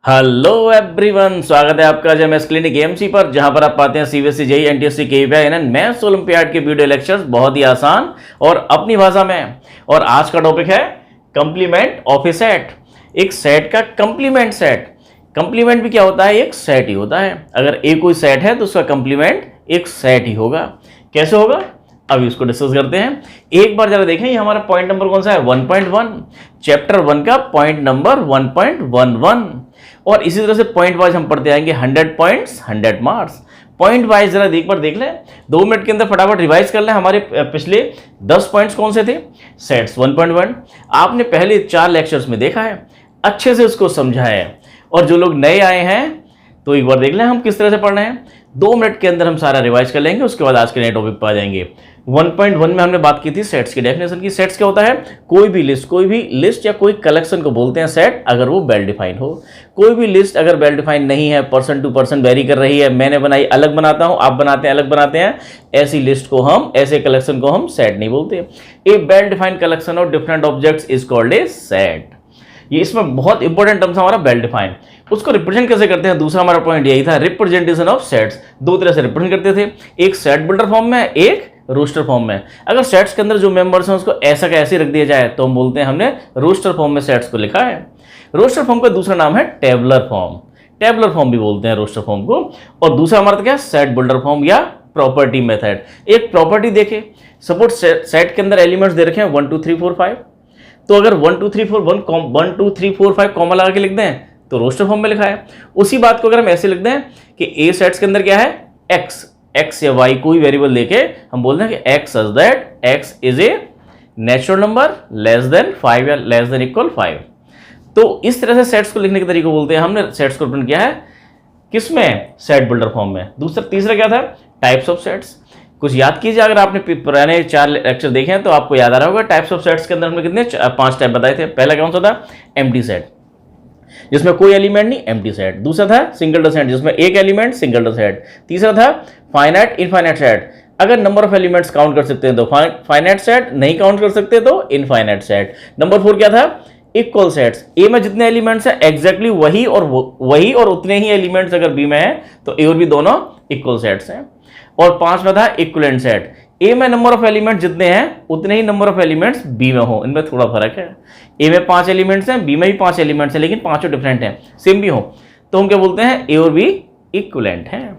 Hello everyone, स्वागत है आपका जेएमएस क्लिनिक एएमसी पर, जहां पर आप पाते हैं CBSE JEE NTSC KVI and maths olympiad के वीडियो लेक्चर्स बहुत ही आसान और अपनी भाषा में। और आज का टॉपिक है कंप्लीमेंट ऑफ ए सेट। एक सेट का कंप्लीमेंट सेट। कंप्लीमेंट भी क्या होता है? एक सेट ही होता है। अगर एक कोई सेट है तो उसका कंप्लीमेंट एक सेट ही होगा। कैसे होगा अभी उसको डिस्कस करते हैं। एक बार जरा देखें, ये हमारा पॉइंट नंबर कौन सा है? 1.1, चैप्टर 1 का पॉइंट नंबर 1.11। और इसी तरह से पॉइंट वाइज हम पढ़ते आएंगे। 100 पॉइंट्स 100 मार्क्स। पॉइंट वाइज जरा एक बार देख लें, 2 मिनट के अंदर फटाफट रिवाइज कर लें। हमारे पिछले 10 पॉइंट्स कौन से थे? सेट्स 1.1 आपने पहले 4 लेक्चर्स में देखा है, अच्छे से उसको समझा है। और जो लोग नए आए हैं तो एक बार देख लें हम किस तरह से पढ़ रहे हैं। 2 मिनट के अंदर हम सारा रिवाइज कर लेंगे, उसके बाद आज के नए टॉपिक पर आ जाएंगे। 1.1 में हमने बात की थी सेट्स की डेफिनेशन की। सेट्स क्या होता है? कोई भी लिस्ट या कोई कलेक्शन को बोलते हैं सेट, अगर वो वेल डिफाइन हो। कोई भी लिस्ट अगर वेल डिफाइन नहीं है, पर्सन टू पर्सन वेरी कर रही है, मैंने बनाई अलग बनाता हूं, आप बनाते हैं अलग बनाते हैं, ऐसी लिस्ट को हम, ऐसे कलेक्शन को हम सेट नहीं बोलते। A well defined collection of different objects is called a set. ये इसमें बहुत इंपॉर्टेंट टर्म्स हमारा वेल डिफाइंड। उसको रिप्रेजेंट कैसे करते हैं? दूसरा हमारा पॉइंट यही था, रिप्रेजेंटेशन ऑफ सेट्स। 2 तरह से रिप्रेजेंट करते थे, एक सेट बिल्डर फॉर्म में, एक रोस्टर फॉर्म में। अगर सेट्स के अंदर जो मेंबर्स हैं उसको ऐसा का ऐसे रख दिया जाए तो हम बोलते हैं हमने रोस्टर फॉर्म में सेट्स को लिखा है। रोस्टर फॉर्म का दूसरा नाम है टेबुलर फॉर्म। टेबुलर फॉर्म भी बोलते हैं रोस्टर फॉर्म को। और दूसरा हमारा क्या? सेट बिल्डर फॉर्म या प्रॉपर्टी मेथड। एक प्रॉपर्टी देखे, सपोज सेट के अंदर एलिमेंट्स दे रखे हैं 1 2 3 4 5। तो अगर 1 2 3 4 1 2 3 4 5 कॉमा लगा के लिख दें तो रोस्टर फॉर्म में लिखा है। उसी बात को अगर हम ऐसे लिख दें कि ए सेट्स के अंदर क्या है? एक्स या वाई कोई वेरिएबल लेके हम बोलते हैं कि x such that x is a natural number less than 5 या लेस देन इक्वल 5। तो इस तरह से सेट्स को लिखने के तरीके बोलते हैं। हमने सेट्स को रिप्रेजेंट किया है किसमें? सेट बिल्डर फॉर्म में। तीसरा क्या था? Types of sets. कुछ याद कीजिए, अगर आपने पुराने 4 लेक्चर देखे हैं तो आपको याद आ रहा होगा। टाइप्स ऑफ सेट्स के अंदर हमने कितने 5 टाइप बताए थे। पहला कौन सा था? एम्प्टी सेट, जिसमें कोई एलिमेंट नहीं, एम्प्टी सेट। दूसरा था सिंगल सेट, जिसमें एक एलिमेंट, सिंगल सेट। तीसरा था फाइनाइट इनफाइनाइट सेट, अगर नंबर ऑफ एलिमेंट्स काउंट कर सकते हैं तो फाइनाइट सेट, नहीं काउंट कर सकते तो इनफाइनाइट सेट। नंबर 4 क्या था? Equal sets. ए में जितने एलिमेंट्स हैं एग्जैक्टली वही और उतने ही एलिमेंट्स अगर बी में है तो ए और बी दोनों इक्वल सेट्स हैं। और 5वां था इक्विवेलेंट सेट। ए में नंबर ऑफ एलिमेंट्स जितने हैं उतने ही नंबर ऑफ एलिमेंट्स बी में हो। इनमें थोड़ा फर्क है, ए में 5 एलिमेंट्स हैं, बी में भी 5 एलिमेंट्स हैं, लेकिन पांचों डिफरेंट हैं, सेम भी हो तो हम क्या बोलते हैं? ए और बी इक्विवेलेंट हैं।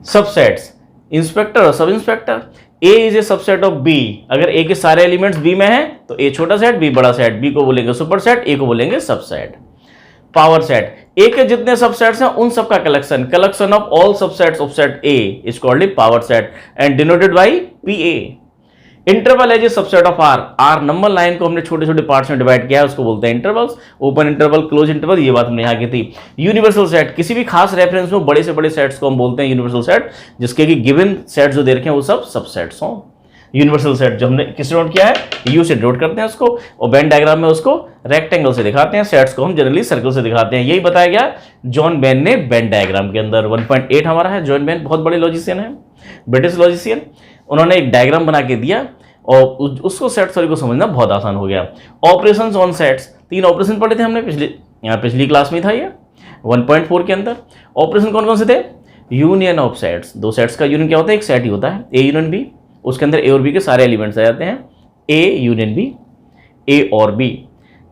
सबसेट्स, इंस्पेक्टर और sub inspector. A is a subset of B. अगर ए के सारे एलिमेंट्स बी में हैं तो ए छोटा सेट, बी बड़ा सेट। बी को बोलेंगे सुपर सेट, ए को बोलेंगे सबसेट। पावर सेट, ए के जितने सबसेट्स हैं उन सबका collection of all subsets of set A is called a power set and denoted by PA. Interval है जो subset of R number line को हमने छोटे छोटे पार्ट्स में डिवाइड किया है, उसको बोलते हैं intervals. Open interval, close interval, ये बात हमने यहाँ की थी। यूनिवर्सल सेट, किसी भी खास रेफरेंस में बड़े से बड़े सेट्स को हम बोलते हैं यूनिवर्सल सेट, जिसके कि गिवन सेट जो दे रखे हैं वो सब सबसेट्स हों। यूनिवर्सल सेट जो हमने किस नोट किया है? यू से नोट करते हैं उसको, और वेन डायग्राम में उसको रेक्टेंगल से दिखाते हैं। सेट्स को हम जनरली सर्कल से दिखाते हैं। यही बताया गया जॉन बेन ने वेन डायग्राम के अंदर। 1.8 हमारा है। जॉन बेन बहुत बड़े लॉजिशियन है, ब्रिटिश लॉजिशियन। उन्होंने एक डायग्राम बना के दिया और उसको सेट थ्योरी को समझना बहुत आसान हो गया। ऑपरेशंस ऑन सेट्स, 3 ऑपरेशन पढ़े थे हमने पिछली क्लास में था ये 1.4 के अंदर। ऑपरेशन कौन कौन से थे? Union of sets. 2 सेट्स का यूनियन क्या होता है? एक सेट ही होता है, ए यूनियन बी। उसके अंदर ए और बी के सारे एलिमेंट्स आ जाते हैं, ए यूनियन बी, ए और बी।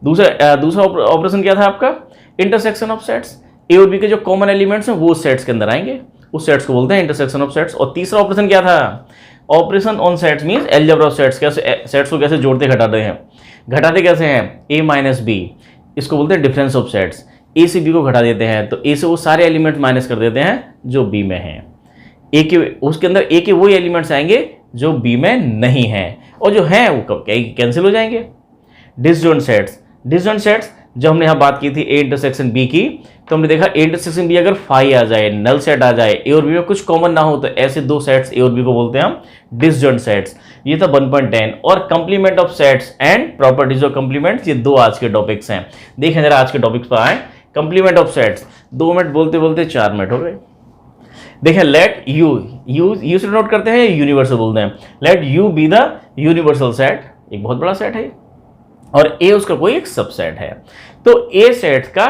दूसरा ऑपरेशन क्या था आपका? Intersection of sets. ए और बी के जो कॉमन एलिमेंट्स हैं वो सेट्स के अंदर आएंगे, उस सेट्स को बोलते हैं इंटरसेक्शन ऑफ सेट्स। और तीसरा ऑपरेशन क्या था? Operation on sets means algebra of sets. कैसे सेट्स को कैसे जोड़ते घटाते हैं? घटाते कैसे हैं? ए माइनस बी, इसको बोलते हैं डिफरेंस ऑफ सेट्स। ए से बी को घटा देते हैं तो ए से वो सारे एलिमेंट माइनस कर देते हैं जो बी में हैं। उसके अंदर ए के वही एलिमेंट्स आएंगे जो बी में नहीं है, और जो हैं वो कब कैंसिल हो जाएंगे। डिसजॉइंट सेट्स जब हमने यहाँ बात की थी ए इंटरसेक्शन बी की, तो हमने देखा ए इंटरसेक्शन बी अगर फाई आ जाए, नल सेट आ जाए, ए और बी में कुछ कॉमन ना हो, तो ऐसे 2 सेट्स ए और बी को बोलते हैं हम डिसजॉइंट सेट्स। ये था 1.10। और complement of sets and properties of complements, ये 2 आज के टॉपिक्स हैं। देखें जरा आज के टॉपिक्स पर आए। कंप्लीमेंट ऑफ सेट्स, 2 मिनट बोलते बोलते 4 मिनट हो गए। देखें, लेट यू से नोट करते हैं, यूनिवर्सल बोलते हैं। Late U be the universal set, एक बहुत बड़ा सेट है, और ए उसका कोई एक सबसेट है। तो ए सेट का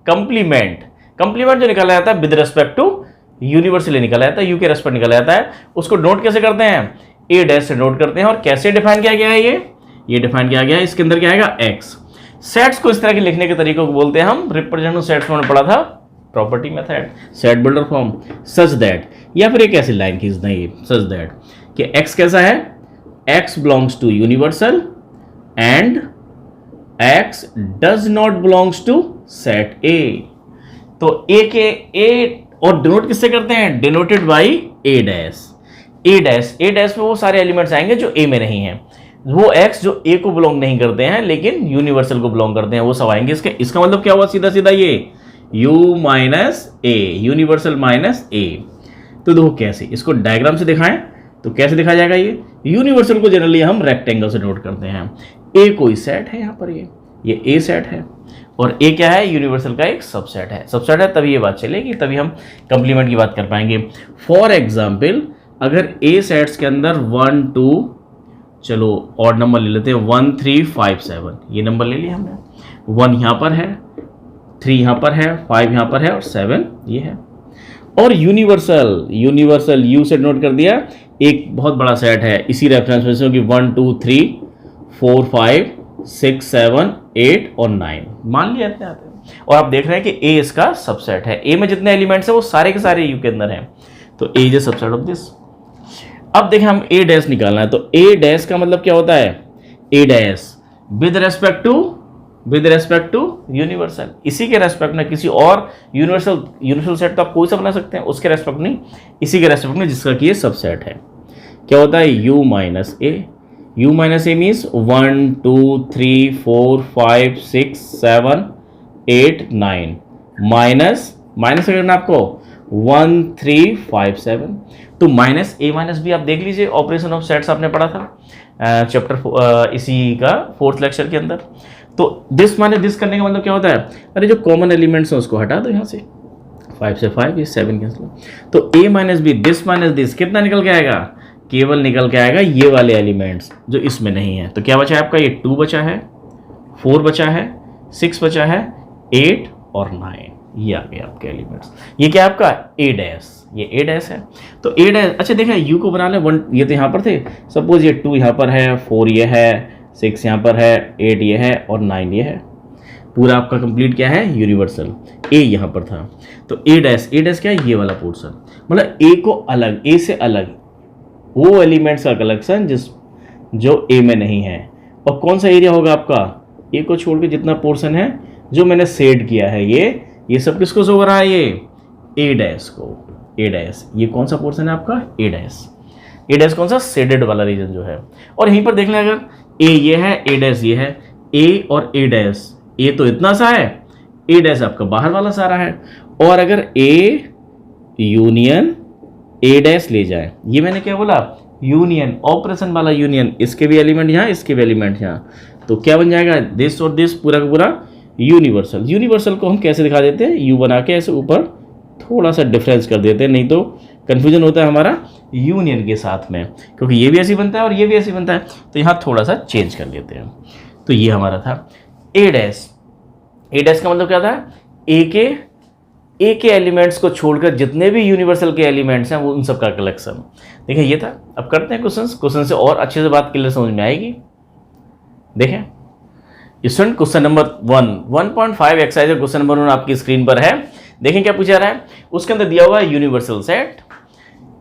कंप्लीमेंट। कंप्लीमेंट जो निकाला जाता है विद रेस्पेक्ट टू यूनिवर्सली निकाला जाता है, यू के रेस्पेक्ट निकाला जाता है, उसको नोट कैसे करते हैं, ए डैश से नोट करते हैं। और कैसे डिफाइन किया गया है ये डिफाइन किया गया है, इसके अंदर क्या आएगा एक्स। सेट्स को इस तरह के लिखने के तरीकों को बोलते हैं हम रिप्रेजेंटेटिव सेट्स में पढ़ा था property method, set builder form, such that, या फिर एक ऐसी लाइन खींचना है सच दैट कि एक्स कैसा है, x belongs to universal and x does not belongs to set A. तो ए के ए और डिनोट किससे करते हैं, denoted by A dash. A dash में वो सारे एलिमेंट्स आएंगे जो ए में नहीं है, वो एक्स जो ए को बिलोंग नहीं करते हैं लेकिन यूनिवर्सल को बिलोंग करते हैं, वो सब आएंगे। इसका मतलब क्या हुआ, सीधा सीधा ये u माइनस ए, यूनिवर्सल माइनस ए। तो देखो कैसे इसको डायग्राम से दिखाएं तो कैसे दिखाया जाएगा, ये यूनिवर्सल को जनरली हम रेक्टेंगल से नोट करते हैं। ए कोई सेट है, यहाँ पर ये ए सेट है और ए क्या है, यूनिवर्सल का एक सबसेट है, तभी ये बात चलेगी, तभी हम कंप्लीमेंट की बात कर पाएंगे। फॉर एग्जाम्पल अगर ए सेट्स के अंदर 1 2, चलो ऑड नंबर ले लेते हैं, 1 3 5 7, ये नंबर ले लिया हमने, 1 यहाँ पर है, 3 यहाँ पर है, 5 यहाँ पर है और 7 ये है। और यूनिवर्सल यू से नोट कर दिया, एक बहुत बड़ा सेट है इसी रेफरेंस में से कि 1 2 3 4 5 6 7 8 और 9 मान लिया आते हैं। और आप देख रहे हैं कि ए इसका सबसेट है, ए में जितने एलिमेंट्स हैं वो सारे के सारे यू के अंदर हैं, तो A is a subset of this. अब देखें हम ए डैश निकालना है, तो ए डैश का मतलब क्या होता है, A dash with respect to universal, इसी के रेस्पेक्ट में, किसी और यूनिवर्सल सेट तो आप कोई सा बना सकते हैं, उसके रेस्पेक्ट नहीं, इसी के रेस्पेक्ट में जिसका कि ये सबसेट है। क्या होता है, you minus A means 1 2 3 4 5 6 7 8 9 minus करना आपको 1 3 5 7, तो माइनस ए माइनस बी आप देख लीजिए, ऑपरेशन ऑफ सेट्स आपने पढ़ा था चैप्टर इसी का 4th लेक्चर के अंदर। तो दिस माइनस दिस करने का मतलब क्या होता है, अरे जो कॉमन एलिमेंट्स हैं उसको हटा दो यहाँ से, 5 से 5 ये 7 कैंसिल, तो A minus B this minus this कितना निकल के आएगा, केवल निकल के आएगा ये वाले एलिमेंट्स जो इसमें नहीं है। तो क्या बचा है आपका, ये 2 बचा है, 4 बचा है, 6 बचा है, 8 और 9, ये आ गए आपके एलिमेंट्स। ये क्या आपका ए डैश, ये ए डैश है। तो ए डैश, अच्छा देखें यू को बना लें 1, ये तो यहाँ पर थे, सपोज ये 2 यहाँ पर है, 4 ये है, 6 यहाँ पर है, 8 ये है और 9 ये है, पूरा आपका कंप्लीट क्या है, यूनिवर्सल। ए यहाँ पर था, तो ए डैश क्या है, ये वाला पोर्शन, मतलब ए को अलग, ए से अलग वो एलिमेंट्स का कलेक्शन जो ए में नहीं है। और कौन सा एरिया होगा आपका, ए को छोड़ के जितना पोर्शन है जो मैंने सेड किया है, ये सब किसको शो कर रहा है, ये ए डैश को, ए डैश, ये कौन सा पोर्शन है आपका, ए डैश कौन सा, शेडेड वाला रीजन जो है। और यहीं पर देख लें, अगर ए ये है, ए डैश ये है, ए और ए डैश, ए तो इतना सा है, ए डैश आपका बाहर वाला सारा है। और अगर ए यूनियन ए डैश ले जाए, ये मैंने क्या बोला, यूनियन, ऑपरेशन वाला यूनियन, इसके भी एलिमेंट यहाँ, इसके भी एलिमेंट यहाँ, तो क्या बन जाएगा, दिस और दिस पूरा का पूरा यूनिवर्सल को हम कैसे दिखा देते हैं, यू बना के ऐसे ऊपर थोड़ा सा डिफरेंस कर देते हैं, नहीं तो कंफ्यूजन होता है हमारा यूनियन के साथ में, क्योंकि ये भी ऐसी बनता है और ये भी ऐसी बनता है, तो यहाँ थोड़ा सा चेंज कर लेते हैं। तो ये हमारा था ए डैश का मतलब क्या था, ए के एलिमेंट्स को छोड़कर जितने भी यूनिवर्सल के एलिमेंट्स हैं वो उन सब का कलेक्शन। देखिए ये था। अब करते हैं क्वेश्चन से और अच्छे से बात क्लियर समझ में आएगी। देखें student, question number 1.5 exercise question number 1 आपकी स्क्रीन पर है। देखें क्या पूछा रहा है, उसके अंदर दिया हुआ है यूनिवर्सल सेट,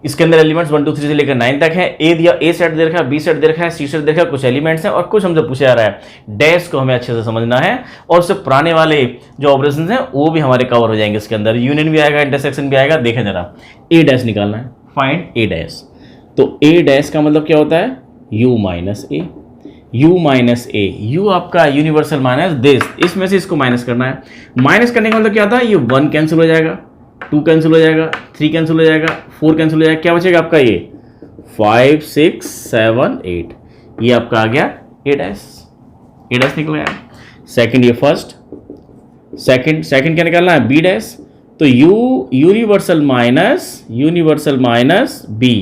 इसके अंदर एलिमेंट्स 1 2 3 से लेकर 9 तक है। ए सेट दे रखा है, बी सेट दे रखा है, सी सेट दे रखा है, कुछ एलिमेंट्स हैं और कुछ हमसे पूछा जा रहा है। डैश को हमें अच्छे से समझना है और उससे पुराने वाले जो ऑपरेशंस हैं वो भी हमारे कवर हो जाएंगे। इसके अंदर यूनियन भी आएगा, इंटरसेक्शन भी आएगा। देखें जरा, ए डैश निकालना है, फाइंड ए डैश। तो ए डैश का मतलब क्या होता है, यू माइनस ए, यू आपका यूनिवर्सल माइनस दिस, इसमें से इसको माइनस करना है। माइनस करने का मतलब क्या होता है, ये 1 कैंसिल हो जाएगा, 2 कैंसिल हो जाएगा, 3 कैंसिल हो जाएगा, 4 कैंसिल हो जाएगा, क्या बचेगा आपका ये 5 6 7 8, ये आपका आ गया ए डैश निकल गया। सेकंड ये फर्स्ट, सेकंड क्या निकालना है, बी डैश। तो यू यूनिवर्सल माइनस बी,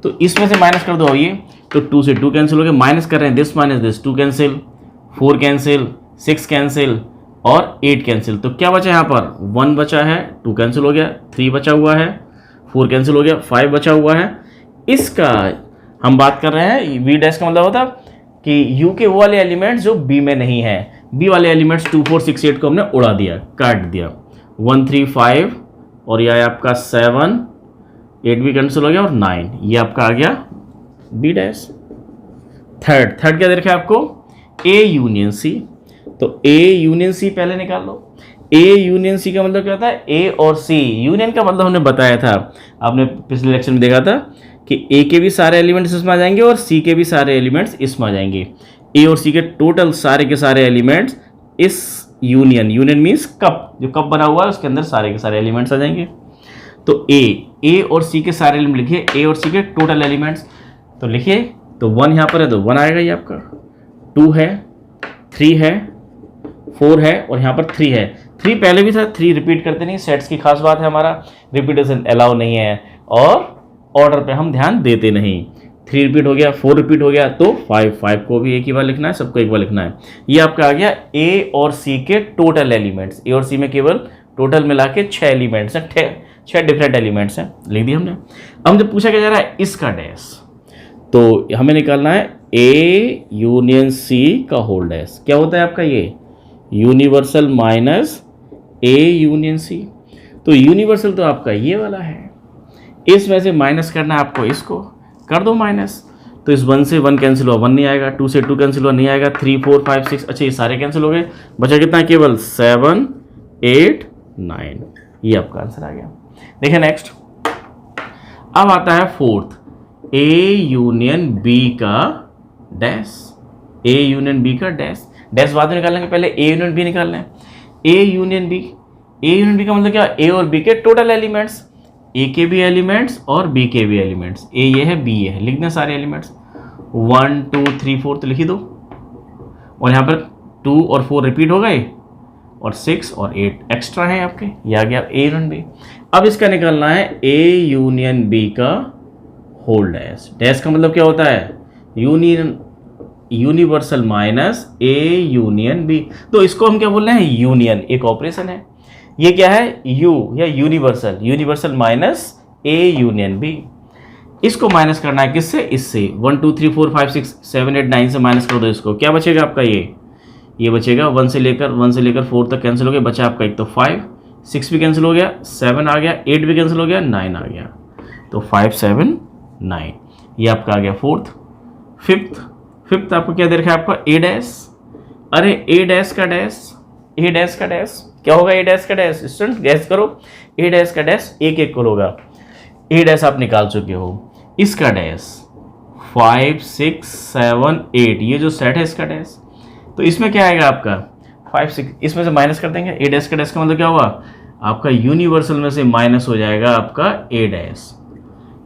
तो इसमें से माइनस कर दो ये, तो 2 से 2 कैंसिल हो गया, माइनस कर रहे हैं this minus this, 2 cancel, 4 cancel, 6 cancel और 8 कैंसिल, तो क्या बचा यहाँ पर 1 बचा है, 2 कैंसिल हो गया, 3 बचा हुआ है, 4 कैंसिल हो गया, 5 बचा हुआ है। इसका हम बात कर रहे हैं बी डैश का मतलब होता है कि यू के वो वाले एलिमेंट्स जो बी में नहीं है, बी वाले एलिमेंट्स 2 4 6 8 को हमने उड़ा दिया, काट दिया। 1 3 5 और यह आपका 7 8 भी कैंसिल हो गया और 9, ये आपका आ गया बी डैश। थर्ड क्या दे रखा है आपको, ए यूनियन सी, तो ए यूनियन सी पहले निकाल लो। ए यूनियन सी का मतलब क्या होता है, ए और सी। यूनियन का मतलब हमने बताया था, आपने पिछले लेक्चर में देखा था कि ए के भी सारे एलिमेंट्स इसमें आ जाएंगे और सी के भी सारे एलिमेंट्स इसमें आ जाएंगे। ए और सी के टोटल सारे के सारे एलिमेंट्स इस यूनियन मीन्स कप, जो कप बना हुआ है उसके अंदर सारे के सारे एलिमेंट्स आ जाएंगे। तो ए और सी के सारे एलिमेंट लिखिए, ए और सी के टोटल एलिमेंट्स, तो लिखिए, तो 1 यहाँ पर है तो 1 आएगा ये आपका, 2 है, 3 है, 4 है और यहाँ पर 3 है। 3 पहले भी था, 3 रिपीट करते नहीं, सेट्स की खास बात है, हमारा रिपीटेशन अलाउ नहीं है और ऑर्डर पे हम ध्यान देते नहीं। 3 रिपीट हो गया, 4 रिपीट हो गया, तो 5 को भी एक ही बार लिखना है, सबको एक बार लिखना है। ये आपका आ गया ए और सी के टोटल एलिमेंट्स। ए और सी में केवल टोटल मिला के 6 एलिमेंट्स हैं, 6 डिफरेंट एलिमेंट्स हैं, लिख दिया हमने। अब जब पूछा क्या जा रहा है इसका डैश, तो हमें निकालना है ए यूनियन सी का होल डैश। क्या होता है आपका ये universal minus A union C. तो यूनिवर्सल तो आपका ये वाला है, इसमें से माइनस करना है आपको, इसको कर दो माइनस, तो इस 1 से 1 कैंसिल हुआ, 1 नहीं आएगा, 2 से 2 कैंसिल हुआ, नहीं आएगा, 3 4 5 6, अच्छा ये सारे कैंसिल हो गए, बचा कितना केवल 7 8 9, ये आपका आंसर आ गया। देखिए नेक्स्ट, अब आता है फोर्थ, ए यूनियन बी का डैश। ए यूनियन बी का डैश, डैश बाद में निकालेंगे, पहले ए यूनियन बी निकालना है। A union B, A union B का मतलब क्या, ए और बी के टोटल एलिमेंट्स, ए के भी एलिमेंट्स और बी के भी एलिमेंट्स। ए ये है, बी ये है, लिख दें सारे एलिमेंट्स, 1 2 3 4 तो लिख ही दो, और यहाँ पर 2 और 4 रिपीट हो गए और 6 और 8 एक्स्ट्रा है आपके, ये आ गया ए यूनियन बी। अब इसका निकालना है ए यूनियन बी का होल डैश। डैश का मतलब क्या होता है, universal minus A union B. तो इसको हम क्या बोल रहे हैं, यूनियन, एक ऑपरेशन है। ये क्या है, यू या universal minus A union B. इसको माइनस करना है किससे, इससे 1 2 3 4 5 6 7 8 9 से माइनस कर दो इसको, क्या बचेगा आपका, ये बचेगा 1 से लेकर 4 तक कैंसिल हो गया, बचा आपका एक तो 5, 6 भी कैंसिल हो गया, 7 आ गया, 8 भी कैंसिल हो गया, 9 आ गया, तो 5 7 9, ये आपका आ गया फोर्थ। फिफ्थ आपको क्या दे रखा है आपका ए डैश। अरे ए डैश का डैश, ए डैश का डैश क्या होगा, ए डैश का डैश स्टूडेंट गैस करो, ए डैश का डैश एक इक्वल होगा, ए डैश आप निकाल चुके हो, इसका डैश 5 6 7 8, ये जो सेट है इसका डैश, तो इसमें क्या आएगा आपका 5 6, इसमें से माइनस कर देंगे। ए डैश का डैश का मतलब क्या हुआ, आपका यूनिवर्सल में से माइनस हो जाएगा आपका ए डैश,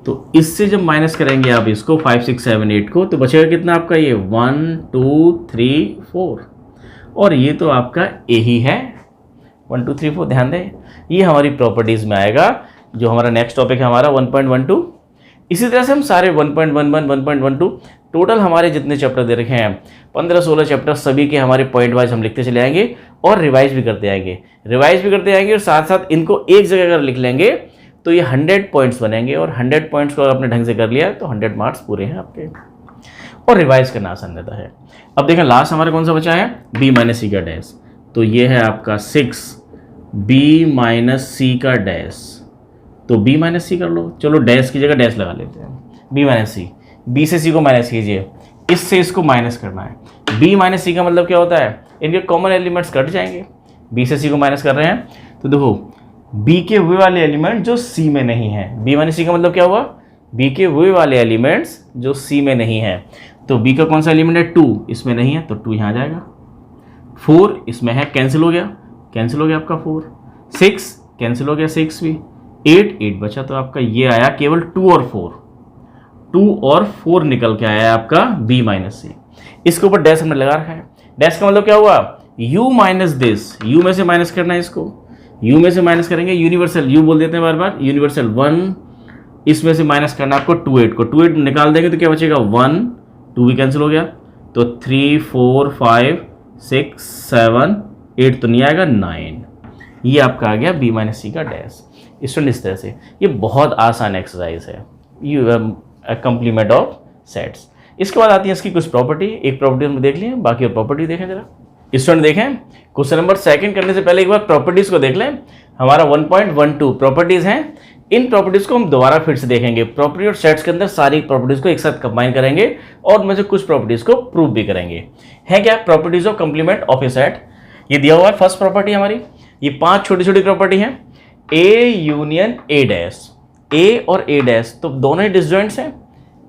तो इससे जब माइनस करेंगे आप इसको 5 6 7 8 को, तो बचेगा कितना आपका, ये 1 2 3 4, और ये तो आपका ए ही है, 1 2 3 4, ध्यान दें ये हमारी प्रॉपर्टीज में आएगा, जो हमारा नेक्स्ट टॉपिक है हमारा 1.12। इसी तरह से हम सारे 1.11 1.12 टोटल हमारे जितने चैप्टर दे रखे हैं 15-16 चैप्टर, सभी के हमारे पॉइंट वाइज हम लिखते चले आएंगे और रिवाइज भी करते आएंगे और साथ साथ इनको एक जगह अगर लिख लेंगे तो ये 100 पॉइंट्स बनेंगे, और 100 पॉइंट्स को आपने ढंग से कर लिया तो 100 मार्क्स पूरे हैं आपके, और रिवाइज करना आसान रहता है। अब देखें लास्ट हमारा कौन सा बचा है, बी माइनस सी का डैश, तो ये है आपका 6 बी माइनस सी का डैश, तो बी माइनस सी कर लो, चलो डैश की जगह डैश लगा लेते हैं, बी माइनस सी, बी से सी को माइनस कीजिए, इससे इसको माइनस करना है। बी माइनस सी का मतलब क्या होता है, इनके कॉमन एलिमेंट्स कट जाएंगे, बी से सी को माइनस कर रहे हैं, तो देखो बी के वे वाले एलिमेंट जो सी में नहीं है, बी माइनस सी का मतलब क्या हुआ, बी के वे वाले एलिमेंट्स जो सी में नहीं है, तो बी का कौन सा एलिमेंट है 2, इसमें नहीं है तो 2 यहाँ आ जाएगा, 4 इसमें है, कैंसिल हो गया आपका 4, 6 कैंसिल हो गया 6 भी, 8 बचा, तो आपका ये आया केवल 2 और 4 निकल के आया आपका बी माइनस सी। इसके ऊपर डैश हमने लगा रखा है, डैश का मतलब क्या हुआ, u माइनस दिस, u में से माइनस करना है इसको, u में से माइनस करेंगे, यूनिवर्सल u बोल देते हैं बार बार, यूनिवर्सल 1, इसमें से माइनस करना आपको 28 को, 28 निकाल देंगे तो क्या बचेगा 1, 2 भी कैंसिल हो गया, तो 3 4 5 6 7 8 तो नहीं आएगा, 9। ये आपका आ गया बी माइनस सी का डैश। स्टूडेंट इस तरह से, ये बहुत आसान एक्सरसाइज है, यू कंप्लीमेंट ऑफ सेट्स। इसके बाद आती है इसकी कुछ प्रॉपर्टी। एक प्रॉपर्टी हम देख लें, बाकी और प्रॉपर्टी देखें जरा। स्टूडेंट देखें, क्वेश्चन नंबर सेकंड करने से पहले एक बार प्रॉपर्टीज को देख लें। हमारा 1.12 प्रॉपर्टीज हैं। इन प्रॉपर्टीज को हम दोबारा फिर से देखेंगे। प्रॉपर्टी और सेट्स के अंदर सारी प्रॉपर्टीज को एक साथ कंबाइन करेंगे और उनमें से कुछ प्रॉपर्टीज को प्रूव भी करेंगे। है क्या? Properties of complement of A set. ये दिया हुआ है फर्स्ट प्रॉपर्टी हमारी। ये 5 छोटी छोटी प्रॉपर्टी हैं। ए यूनियन ए डैश, ए और ए डैश तो दोनों ही डिसजॉइंट्स हैं।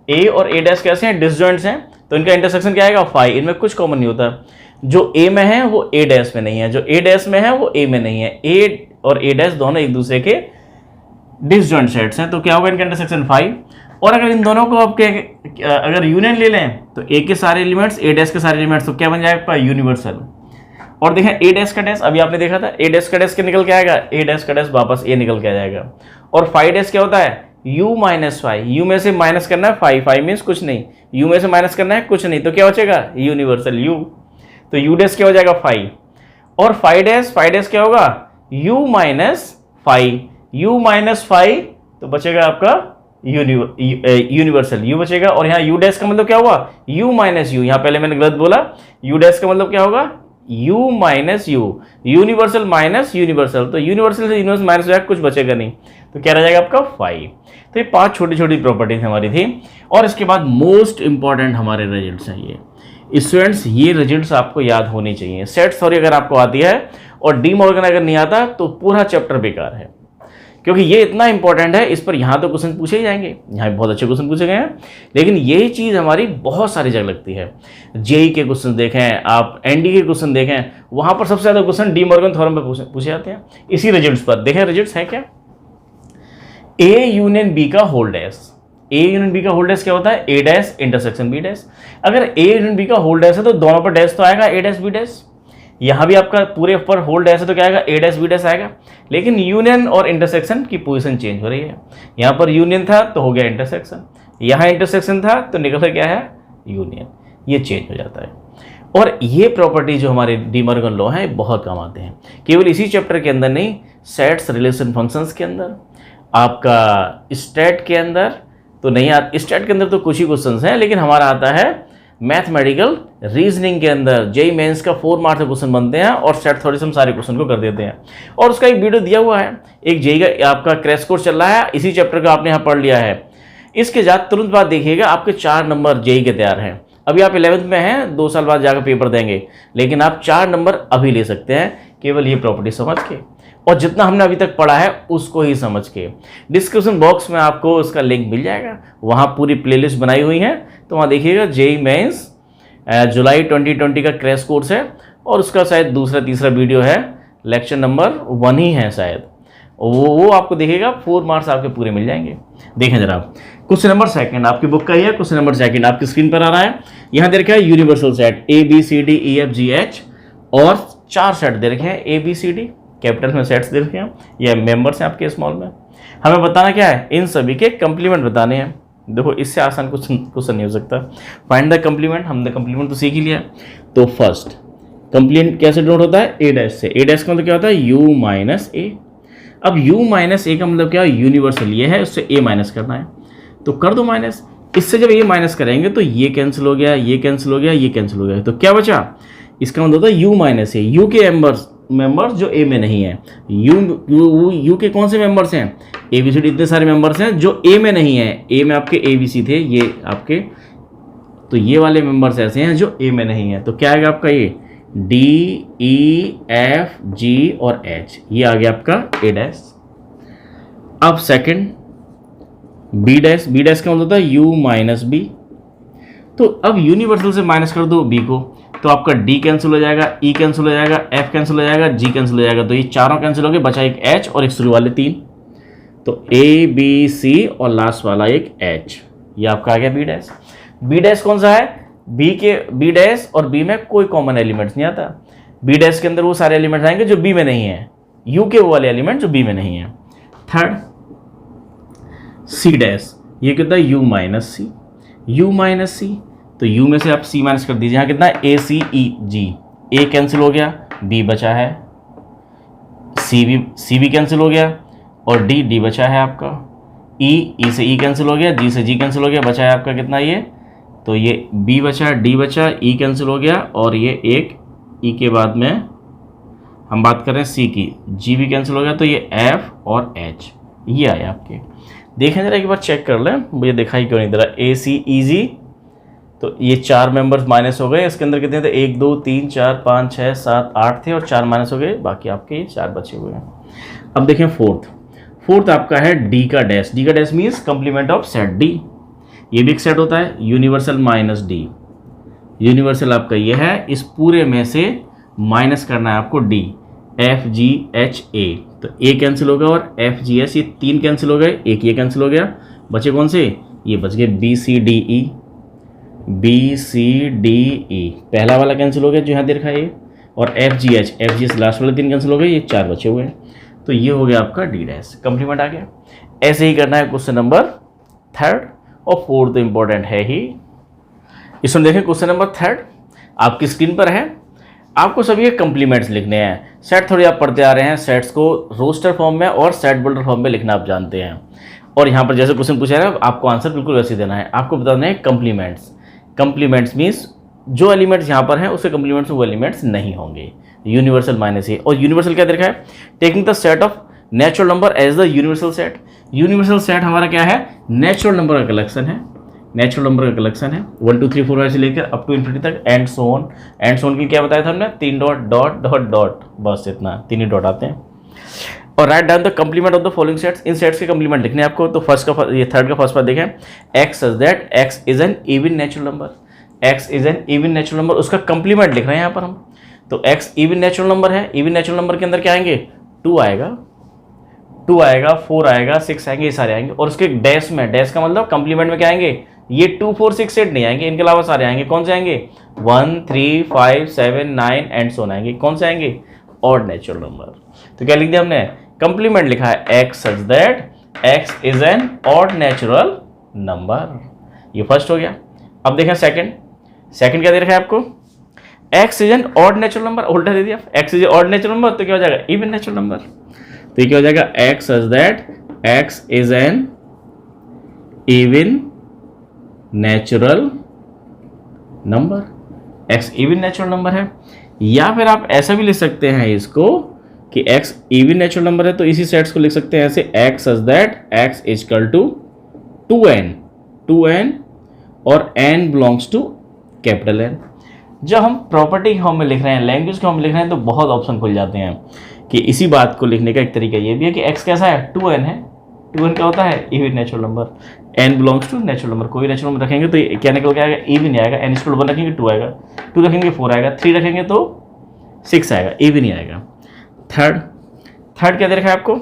ए और ए डैश कैसे हैं? डिसजॉइंट्स हैं, तो इनका इंटरसेक्शन क्या आएगा? फाई। इनमें कुछ कॉमन नहीं होता। जो ए में है वो ए डैश में नहीं है, जो ए डैश में है वो ए में नहीं है। ए और ए डैश दोनों एक दूसरे के डिसजॉइंट सेट्स हैं, तो क्या होगा इनका इंटरसेक्शन 5। और अगर इन दोनों को आपके अगर यूनियन ले लें तो ए के सारे एलिमेंट्स, ए डैश के सारे एलिमेंट्स, तो क्या बन जाएगा? यूनिवर्सल। और देखें ए डैश का डैश, अभी आपने देखा था ए डैश का डैश के निकल के आएगा, ए डैश का डैश वापस ए निकल के आ जाएगा। और 5 डैश क्या होता है? u minus 5। यू में से माइनस करना है 5, 5 मीन्स कुछ नहीं, यू में से माइनस करना है कुछ नहीं, तो क्या बचेगा? Universal u। तो u डैश क्या हो जाएगा? 5। और 5 डैश क्या होगा? u माइनस 5, u माइनस 5 तो बचेगा आपका यूनिवर्सल u बचेगा। और यहाँ u डैश का मतलब क्या होगा? u minus u। यहाँ पहले मैंने गलत बोला, u डैश का मतलब क्या होगा? u minus u, universal minus universal, तो यूनिवर्सल से यूनिवर्सल माइनस हो जाएगा, कुछ बचेगा नहीं, तो क्या रह जाएगा आपका 5। तो ये 5 छोटी छोटी प्रॉपर्टीज हमारी थी। और इसके बाद मोस्ट इंपॉर्टेंट हमारे रिजल्ट्स हैं ये। स्टूडेंट्स ये रिजल्ट्स आपको याद होनी चाहिए। सेट थ्योरी अगर आपको आती है और डी मॉर्गन अगर नहीं आता तो पूरा चैप्टर बेकार है, क्योंकि ये इतना इंपॉर्टेंट है। इस पर यहाँ तो क्वेश्चन पूछे ही जाएंगे, यहाँ भी बहुत अच्छे क्वेश्चन पूछे गए हैं, लेकिन यही चीज़ हमारी बहुत सारी जगह लगती है। जेई के क्वेश्चन देखें आप, एनडी के क्वेश्चन देखें, वहाँ पर सबसे ज़्यादा क्वेश्चन डी मॉर्गन थ्योरम पर पूछे जाते हैं। इसी रिजल्ट्स पर देखें, रिजल्ट्स हैं क्या? ए यूनियन बी का whole dash. A union B का होल डैश क्या होता है? A dash intersection B dash. अगर ए यूनियन बी का होल डैश है तो दोनों पर डैश तो आएगा, ए डैश बी डैश। यहाँ भी आपका पूरे पर होल डैश है तो क्या आएगा? ए डैश बी डैश आएगा। लेकिन यूनियन और इंटरसेक्शन की पोजीशन चेंज हो रही है। यहाँ पर यूनियन था तो हो गया इंटरसेक्शन, यहाँ इंटरसेक्शन था तो निकल कर क्या है? यूनियन। ये चेंज हो जाता है। और ये प्रॉपर्टी जो हमारे डी मॉर्गन लॉ है बहुत काम आते हैं, केवल इसी चैप्टर के अंदर नहीं, सेट्स रिलेशन फंक्शंस के अंदर, आपका स्टैट के अंदर तो नहीं आता। स्टैट के अंदर तो कुछ ही क्वेश्चन हैं, लेकिन हमारा आता है मैथमेटिकल रीजनिंग के अंदर। जेई मेंस का 4 मार्क्स के क्वेश्चन बनते हैं और सेट थ्योरी से हम सारे क्वेश्चन को कर देते हैं। और उसका एक वीडियो दिया हुआ है, एक जेई का आपका क्रैश कोर्स चल रहा है, इसी चैप्टर का आपने यहाँ पढ़ लिया है। इसके तुरंत बाद देखिएगा आपके 4 नंबर जेई के तैयार हैं। अभी आप 11th में हैं, 2 साल बाद जाकर पेपर देंगे, लेकिन आप 4 नंबर अभी ले सकते हैं केवल ये प्रॉपर्टी समझ के, और जितना हमने अभी तक पढ़ा है उसको ही समझ के। डिस्क्रिप्शन बॉक्स में आपको उसका लिंक मिल जाएगा, वहाँ पूरी प्लेलिस्ट बनाई हुई है, तो वहाँ देखिएगा। जेई मेंस जुलाई 2020 का क्रैश कोर्स है, और उसका शायद दूसरा तीसरा वीडियो है, लेक्चर नंबर 1 ही है शायद, वो आपको देखिएगा। 4 मार्क्स आपके पूरे मिल जाएंगे। देखें जरा, क्वेश्चन नंबर सेकंड आपकी बुक का ही है। क्वेश्चन नंबर सेकंड आपकी स्क्रीन पर आ रहा है। यहाँ दे रखा है universal set A B C D E F G H, और 4 सेट दे रखे हैं A B C D, capital में सेट्स दे रखे हैं, ये मेंबर्स हैं आपके स्मॉल में। हमें बताना क्या है? इन सभी के कंप्लीमेंट बताने हैं। देखो इससे आसान क्वेश्चन नहीं हो सकता। फाइंड द कंप्लीमेंट, हमने कंप्लीमेंट तो सीख ही लिया। तो फर्स्ट कंप्लीमेंट कैसे डिनोट होता है? ए डैश से। ए डैश का मतलब क्या होता है? यू माइनस ए। अब u माइनस ए का मतलब क्या है? यूनिवर्सल ये है, उससे a माइनस करना है, तो कर दो माइनस। इससे जब a माइनस करेंगे तो ये कैंसिल हो गया, ये कैंसिल हो गया, ये कैंसिल हो गया, तो क्या बचा? इसका मतलब होता है u माइनस ए। u के मेंबर्स जो a में नहीं है। u के कौन से मेंबर्स हैं? ए बी सी डी, इतने सारे मेंबर्स हैं जो a में नहीं है। a में आपके ए बी सी थे, ये आपके, तो ये वाले मेंबर्स ऐसे हैं जो a में नहीं है, तो क्या आएगा आपका? ये D E F G और H, ये आ गया आपका A डैश। अब second B dash. B dash का मतलब होता है U माइनस B। तो अब यूनिवर्सल से माइनस कर दो B को, तो आपका D कैंसिल हो जाएगा, E कैंसिल हो जाएगा, F कैंसिल हो जाएगा, G कैंसिल हो जाएगा, तो ये चारों कैंसिल हो गए, बचा एक H और एक शुरू वाले 3, तो A B C और लास्ट वाला एक H, ये आपका आ गया B डैश। B डैश कौन सा है? बी डैश और बी में कोई कॉमन एलिमेंट्स नहीं आता। बी डैश के अंदर वो सारे एलिमेंट्स आएंगे जो बी में नहीं है, यू के वो वाले एलिमेंट जो बी में नहीं है। थर्ड सी डैश, ये कितना? U minus C. U minus C, तो यू में से आप सी माइनस कर दीजिए, यहाँ कितना? ए सी ई जी, ए कैंसिल हो गया बी बचा है, सी भी कैंसिल हो गया, और डी बचा है आपका, ई से ई कैंसिल हो गया, जी से जी कैंसिल हो गया, बचा है आपका कितना ये, तो ये बी बचा, डी बचा, ई कैंसिल हो गया, और ये एक ई के बाद में हम बात कर रहे हैं सी की, जी भी कैंसिल हो गया, तो ये एफ और एच ये आए आपके। देखें जरा एक बार चेक कर लें, मुझे दिखाई क्यों नहीं दे रहा, ए सी ई जी, तो ये 4 मेंबर्स माइनस हो गए, इसके अंदर कितने थे, 1 2 3 4 5 6 7 8 थे और 4 माइनस हो गए, बाकी आपके ये 4 बचे हुए हैं। अब देखें फोर्थ आपका है डी का dash means complement of set D, ये भी एक सेट होता है, यूनिवर्सल माइनस डी, यूनिवर्सल आपका ये है, इस पूरे में से माइनस करना है आपको D, F G H A, तो ए कैंसिल हो गया और एफ जी एच, ये 3 कैंसिल हो गए, एक ये कैंसिल हो गया, बचे कौन से, ये बच गए बी सी डी ई, पहला वाला कैंसिल हो गया जो यहाँ दे रखा है ये, और एफ जी एच लास्ट वाले 3 कैंसिल हो गए, ये 4 बचे हुए हैं, तो ये हो गया आपका डी डैश, कंप्लीमेंट आ गया। ऐसे ही करना है क्वेश्चन नंबर 3 और 4 तो इंपॉर्टेंट है ही। इसमें देखें क्वेश्चन नंबर 3 आपकी स्क्रीन पर है, आपको सभी के कंप्लीमेंट्स लिखने हैं। सेट थोड़ी आप पढ़ते आ रहे हैं, सेट्स को रोस्टर फॉर्म में और सेट बिल्डर फॉर्म में लिखना आप जानते हैं, और यहाँ पर जैसे क्वेश्चन पूछा है आपको आंसर बिल्कुल वैसे देना है, आपको बताना है कंप्लीमेंट्स मीन्स जो एलिमेंट्स यहाँ पर हैं उसके कंप्लीमेंट्स में वो एलिमेंट्स नहीं होंगे, यूनिवर्सल माइनस ए, और यूनिवर्सल क्या दे रखा है, taking the set of natural number as the universal set. Universal set हमारा क्या है, नेचुरल नंबर का कलेक्शन है, 1 2 3 4 से लेकर अप टू इन्फिनिटी तक, एंड सो ऑन की क्या बताया था हमने, 3 डॉट, बस इतना 3 ही डॉट आते हैं। और write down the complement of the following sets, in sets के कंप्लीमेंट लिखने हैं आपको। तो थर्ड का फर्स्ट पार्ट देखें, x such that x is an even natural number, उसका कंप्लीमेंट लिख रहे हैं यहाँ पर हम। तो एक्स इवन नेचुरल नंबर है, इवन नेचुरल नंबर के अंदर क्या आएंगे, 2 आएगा, 4 आएगा, 6 आएंगे, ये सारे आएंगे, और उसके डैश का मतलब कंप्लीमेंट में क्या आएंगे, ये 2 4 6 8 नहीं आएंगे, इनके अलावा सारे आएंगे, कौन से आएंगे, 1 3 5 7 9 एंड सो आएंगे, कौन से आएंगे, ऑड नेचुरल नंबर। तो क्या लिख दिया हमने, कंप्लीमेंट लिखा है x such that x is an odd natural number, ये फर्स्ट हो गया। अब देखें सेकंड क्या दे रखा है आपको, x is an odd natural number, उल्टा दे दिया, x is odd natural number, तो क्या हो जाएगा, इवन नेचुरल नंबर, तो ये क्या हो जाएगा, x such that x is an even natural number, x even natural number है। या फिर आप ऐसा भी लिख सकते हैं इसको कि x इवन नेचुरल नंबर है, तो इसी सेट्स को लिख सकते हैं ऐसे, x such that x equal to 2n और n belongs to capital N। जब हम प्रॉपर्टी के फॉर्म में लिख रहे हैं, लैंग्वेज के फॉर्म में लिख रहे हैं, तो बहुत ऑप्शन खुल जाते हैं कि इसी बात को लिखने का एक तरीका ये भी है कि x कैसा है, 2n है, 2n क्या होता है, even natural number, n belongs to natural number, कोई नेचुरल नंबर रखेंगे तो क्या निकल के आएगा, इवन ही आएगा, n इक्वल 1 रखेंगे 2 आएगा, 2 रखेंगे 4 आएगा, 3 रखेंगे तो 6 आएगा, इवन ही आएगा। थर्ड क्या दे रखा है आपको,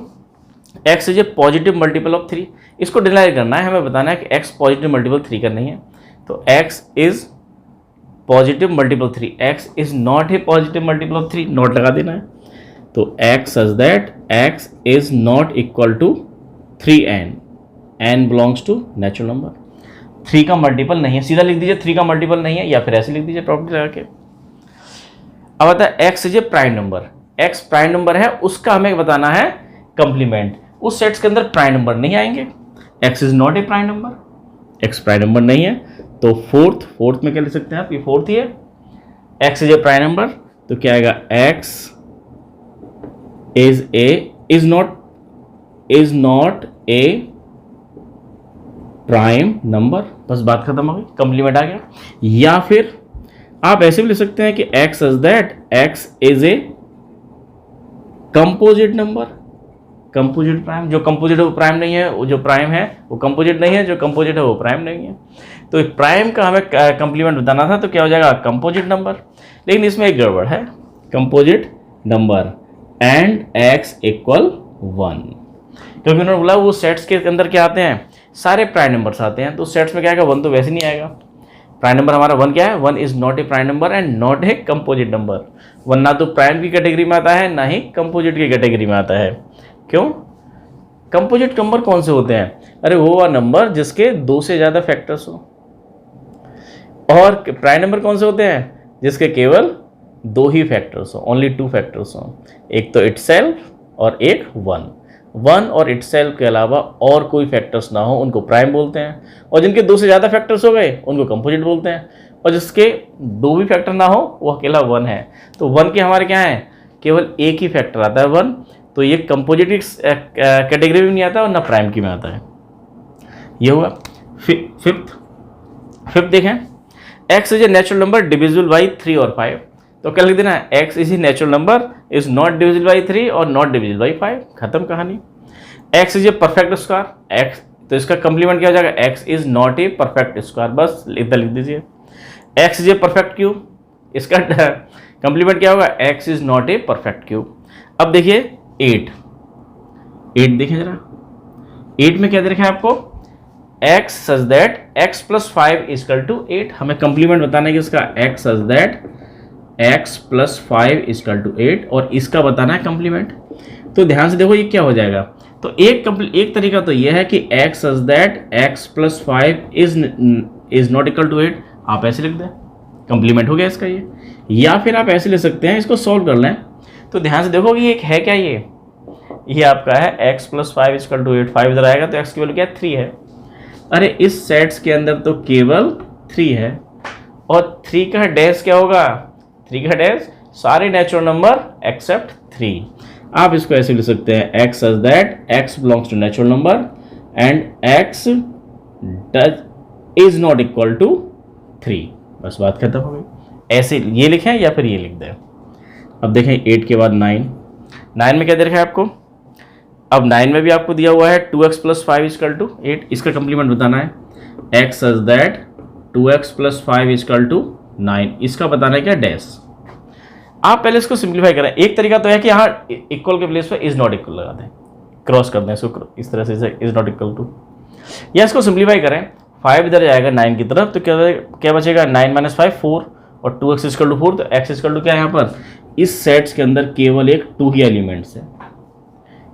x is a positive multiple of 3, इसको डिनाई करना है, हमें बताना है कि x पॉजिटिव मल्टीपल 3 का नहीं है, तो x is positive multiple 3, x is not a positive multiple of 3, not लगा देना है, तो x such that x is not equal to 3n, n belongs to natural number, 3 का मल्टीपल नहीं है, सीधा लिख दीजिए 3 का मल्टीपल नहीं है, या फिर ऐसे लिख दीजिए प्रॉपर्टी लगा के। अब आता है x is a prime number, x prime number है, उसका हमें बताना है कंप्लीमेंट, उस सेट्स के अंदर प्राइम नंबर नहीं आएंगे, x is not A prime number, x prime number नहीं है, तो फोर्थ में क्या लिख सकते हैं आप, ये फोर्थ ही है, x is a prime number, तो क्या आएगा, x is not A prime number, बस बात खत्म हो गई, कंप्लीमेंट आ गया। या फिर आप ऐसे भी लिख सकते हैं कि x such that x is a composite number, composite prime, जो कंपोजिट है वो प्राइम नहीं है, वो जो प्राइम है वो कंपोजिट नहीं है, जो कंपोजिट है वो प्राइम नहीं है, तो प्राइम का हमें कंप्लीमेंट बताना था, तो क्या हो जाएगा, कंपोजिट नंबर। लेकिन इसमें एक गड़बड़ है, composite number and x equal 1, क्योंकि उन्होंने बोला वो सेट्स के अंदर क्या आते हैं, सारे प्राइम नंबर्स आते हैं, तो सेट्स में क्या आएगा, 1 तो वैसे नहीं आएगा, प्राइम नंबर हमारा 1 क्या है, 1 is not A prime number and not a composite number, 1 ना तो प्राइम की कैटेगरी में आता है, ना ही कंपोजिट की कैटेगरी में आता है। क्यों, कंपोजिट नंबर कौन से होते हैं, अरे वो नंबर जिसके 2 से ज़्यादा फैक्टर्स हो, और प्राइम नंबर कौन से होते हैं, जिसके केवल दो ही फैक्टर्स हो, ओनली टू फैक्टर्स हो, एक तो इटसेल्फ और एक वन। वन और इटसेल्फ के अलावा और कोई फैक्टर्स ना हो उनको प्राइम बोलते हैं, और जिनके दो से ज़्यादा फैक्टर्स हो गए उनको कंपोजिट बोलते हैं, और जिसके दो भी फैक्टर ना हो वो अकेला वन है। तो वन के हमारे क्या हैं, केवल एक ही फैक्टर आता है वन, तो ये कंपोजिट कैटेगरी में नहीं आता और ना प्राइम की में आता है। ये हुआ। फिफ्थ देखें, x is a natural number divisible by 3 और 5। तो क्या लिख देना है, x is a natural number is not divisible by 3 और नॉट डिविजिबल बाई 5, खत्म कहानी। x is a perfect square, x तो इसका कंप्लीमेंट क्या हो जाएगा, x is not a perfect square, बस इतना लिख दीजिए। x is a perfect cube, इसका कंप्लीमेंट क्या होगा, x is not a perfect cube. अब देखिए 8 देखें जरा, 8 में क्या दे रखा है आपको, x such that x plus 5 equal to 8। हमें कंप्लीमेंट बताना है कि इसका x such that x plus 5 equal to 8, और इसका बताना है कंप्लीमेंट। तो ध्यान से देखो ये क्या हो जाएगा। तो एक तरीका तो यह है कि x such that x plus 5 is not equal to 8, आप ऐसे लिख दें, कंप्लीमेंट हो गया इसका ये। या फिर आप ऐसे लिख सकते हैं, इसको सॉल्व कर लें। तो ध्यान से देखो कि ये है क्या, ये आपका है x प्लस 5 इजकल टू 8, 5 इधर आएगा तो x की वैल्यू क्या है, 3 है। अरे इस सेट्स के अंदर तो केवल 3 है, और 3 का डैश क्या होगा, 3 का डैश सारे नेचुरल नंबर एक्सेप्ट 3। आप इसको ऐसे लिख सकते हैं, x such that x belongs to natural number and x is not equal to 3, बस बात खत्म हो गई। ऐसे ये लिखें या फिर ये लिख दें। अब देखें 8 के बाद 9 में क्या दे रखा है आपको, अब 9 में भी आपको दिया हुआ है 2x प्लस 5 इजकल टू 8, इसका कंप्लीमेंट बताना है, x such that 2x plus 5 equal to 9, इसका बताना है क्या, डैश। आप पहले इसको सिंप्लीफाई करें। एक तरीका तो है कि यहाँ इक्वल के प्लेस पे इज नॉट इक्वल लगा दें, क्रॉस कर दें इसको इस तरह से, इज नॉट इक्वल टू, या इसको सिंप्लीफाई करें, 5 इधर जाएगा 9 की तरफ, तो क्या बचेगा, 9 माइनस 5 4, और 2x इजकल टू 4, तो x इजकल टू क्या है यहाँ पर, इस सेट्स के अंदर केवल एक 2 ही एलिमेंट्स है।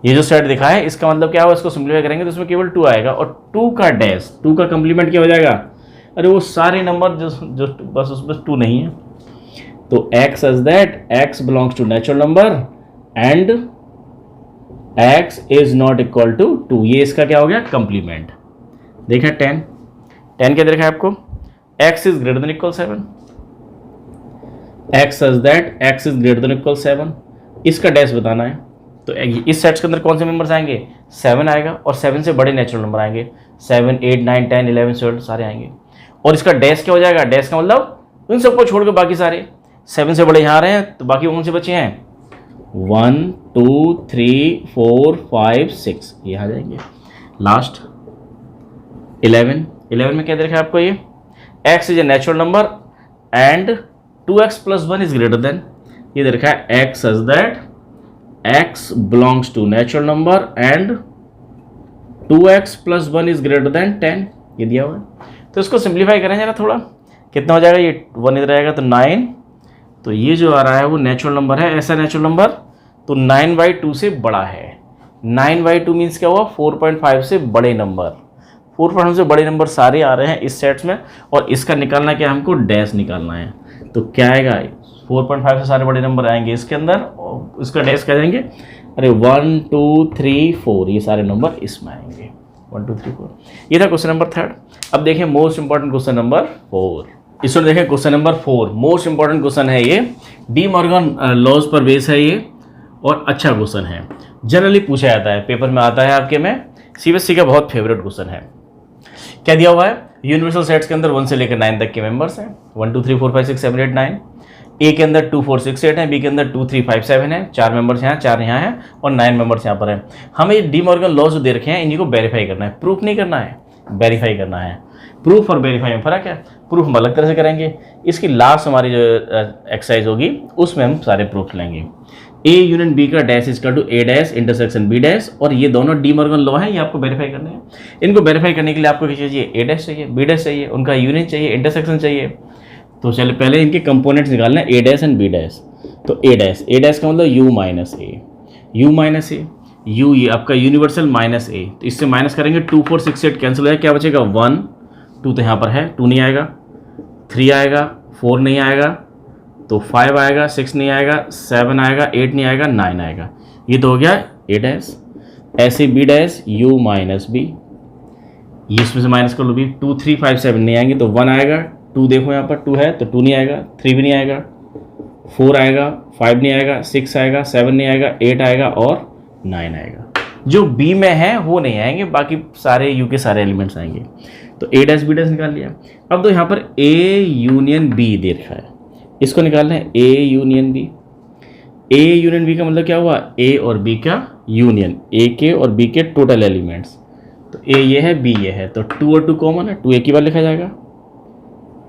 ये जो सेट दिखा है इसका मतलब क्या होगा, इसको सिंप्लीफाई करेंगे तो इसमें केवल 2 आएगा, और 2 का डैश, 2 का कंप्लीमेंट क्या हो जाएगा, अरे वो सारे नंबर जो बस उसमें 2 नहीं है। तो x such that x belongs to natural number and x is not equal to 2, ये इसका क्या हो गया, कंप्लीमेंट। देखा 10 क्या दे रखा है आपको, x is greater than equal 7, x such that x is greater than equal 7, इसका डैश बताना है। तो इस सेट्स के अंदर कौन से मेंबर्स आएंगे, 7 आएगा, और 7 से बड़े नेचुरल नंबर आएंगे, 7 8 9 10 11 12 सारे आएंगे, और इसका डैश क्या हो जाएगा, डैश का मतलब उन सबको छोड़कर बाकी सारे, 7 से बड़े यहाँ आ रहे हैं तो बाकी कौन से बचे हैं, 1 2 3 4 5 6, ये आ जाएंगे। लास्ट 11 में क्या देखा आपको, ये x is a natural number and 2x plus 1 is greater than, ये दे रखा है x such that x belongs to natural number and 2x plus 1 is greater than 10, ये दिया हुआ है। तो इसको सिंप्लीफाई करें जरा थोड़ा, कितना हो जाएगा, ये 1 इधर आएगा तो 9, तो ये जो आ रहा है वो नेचुरल नंबर है, ऐसा नेचुरल नंबर तो 9/2 से बड़ा है। 9/2 मीन्स क्या हुआ, 4.5 से बड़े नंबर, 4.5 से बड़े नंबर सारे आ रहे हैं इस सेट्स में, और इसका निकालना क्या, हमको डैश निकालना है। तो क्या आएगा, 4.5 से सारे बड़े नंबर आएंगे इसके अंदर, और इसका डैश क्या जाएंगे, अरे 1 2 3 4, ये सारे नंबर इसमें आएंगे, 1 2 3 4। ये था क्वेश्चन नंबर 3। अब देखें मोस्ट इंपॉर्टेंट क्वेश्चन नंबर 4। इसमें देखें question number 4 most important question है, ये डी मॉर्गन लॉज पर बेस है ये, और अच्छा क्वेश्चन है, जनरली पूछा जाता है, पेपर में आता है आपके में, सीबीएसई का बहुत फेवरेट क्वेश्चन है। क्या दिया हुआ है, यूनिवर्सल सेट्स के अंदर 1 से लेकर 9 तक के मेंबर्स हैं, 1 2 3 4 5 6 7 8 9। ए के अंदर 2 4 6 8 है, बी के अंदर 2 3 5 7 है, 4 मेंबर्स यहाँ, 4 यहाँ हैं, और 9 मेंबर्स यहाँ पर हैं। हमें डी मॉर्गन लॉज जो दे रखे हैं इन्हीं को वेरीफाई करना है, प्रूफ नहीं करना है, वेरीफाई करना है। प्रूफ और वेरीफाई में फ़र्क है, प्रूफ हम अलग तरह से करेंगे, इसकी लास्ट हमारी जो एक्सरसाइज होगी उसमें हम सारे प्रूफ लेंगे। ए यूनियन बी का dash equal to A dash intersection B dash, और ये दोनों डी मॉर्गन लॉ है, ये आपको वेरीफाई करने हैं। इनको वेरीफाई करने के लिए आपको क्या चाहिए, ए डैश चाहिए, बी डैश चाहिए, उनका यूनियन चाहिए, इंटरसेक्शन चाहिए। तो चलिए पहले इनके कंपोनेंट्स निकालना है, A dash and B dash. तो ए डैश का मतलब यू माइनस ए, यू ये आपका यूनिवर्सल माइनस ए, तो इससे माइनस करेंगे 2 4 6 8 कैंसिल हो जाएगा, क्या बचेगा 1 2, तो यहाँ पर है 2 नहीं आएगा, 3 आएगा, 4 नहीं आएगा, तो 5 आएगा, 6 नहीं आएगा, 7 आएगा, 8 नहीं आएगा, 9 आएगा। ये तो हो गया ए डैश। ऐसे B dash U minus B, ये इसमें से माइनस कर लो बी। 2 3 5 7 नहीं आएंगे तो 1 आएगा। 2 देखो यहाँ पर 2 है तो 2 नहीं आएगा, 3 भी नहीं आएगा, 4 आएगा, 5 नहीं आएगा, 6 आएगा, 7 नहीं आएगा, 8 आएगा और 9 आएगा। जो बी में है वो नहीं आएंगे, बाकी सारे यू के सारे एलिमेंट्स आएंगे। तो ए डैश बी डैश निकाल लिया। अब तो यहाँ पर ए यूनियन बी दे रखा है, इसको निकालना है। A union B, A union B का मतलब क्या हुआ, ए और बी का यूनियन, ए के और बी के टोटल एलिमेंट्स। तो ए ये है, बी ये है, तो 2 और 2 कॉमन है, 2 एक ही बार लिखा जाएगा।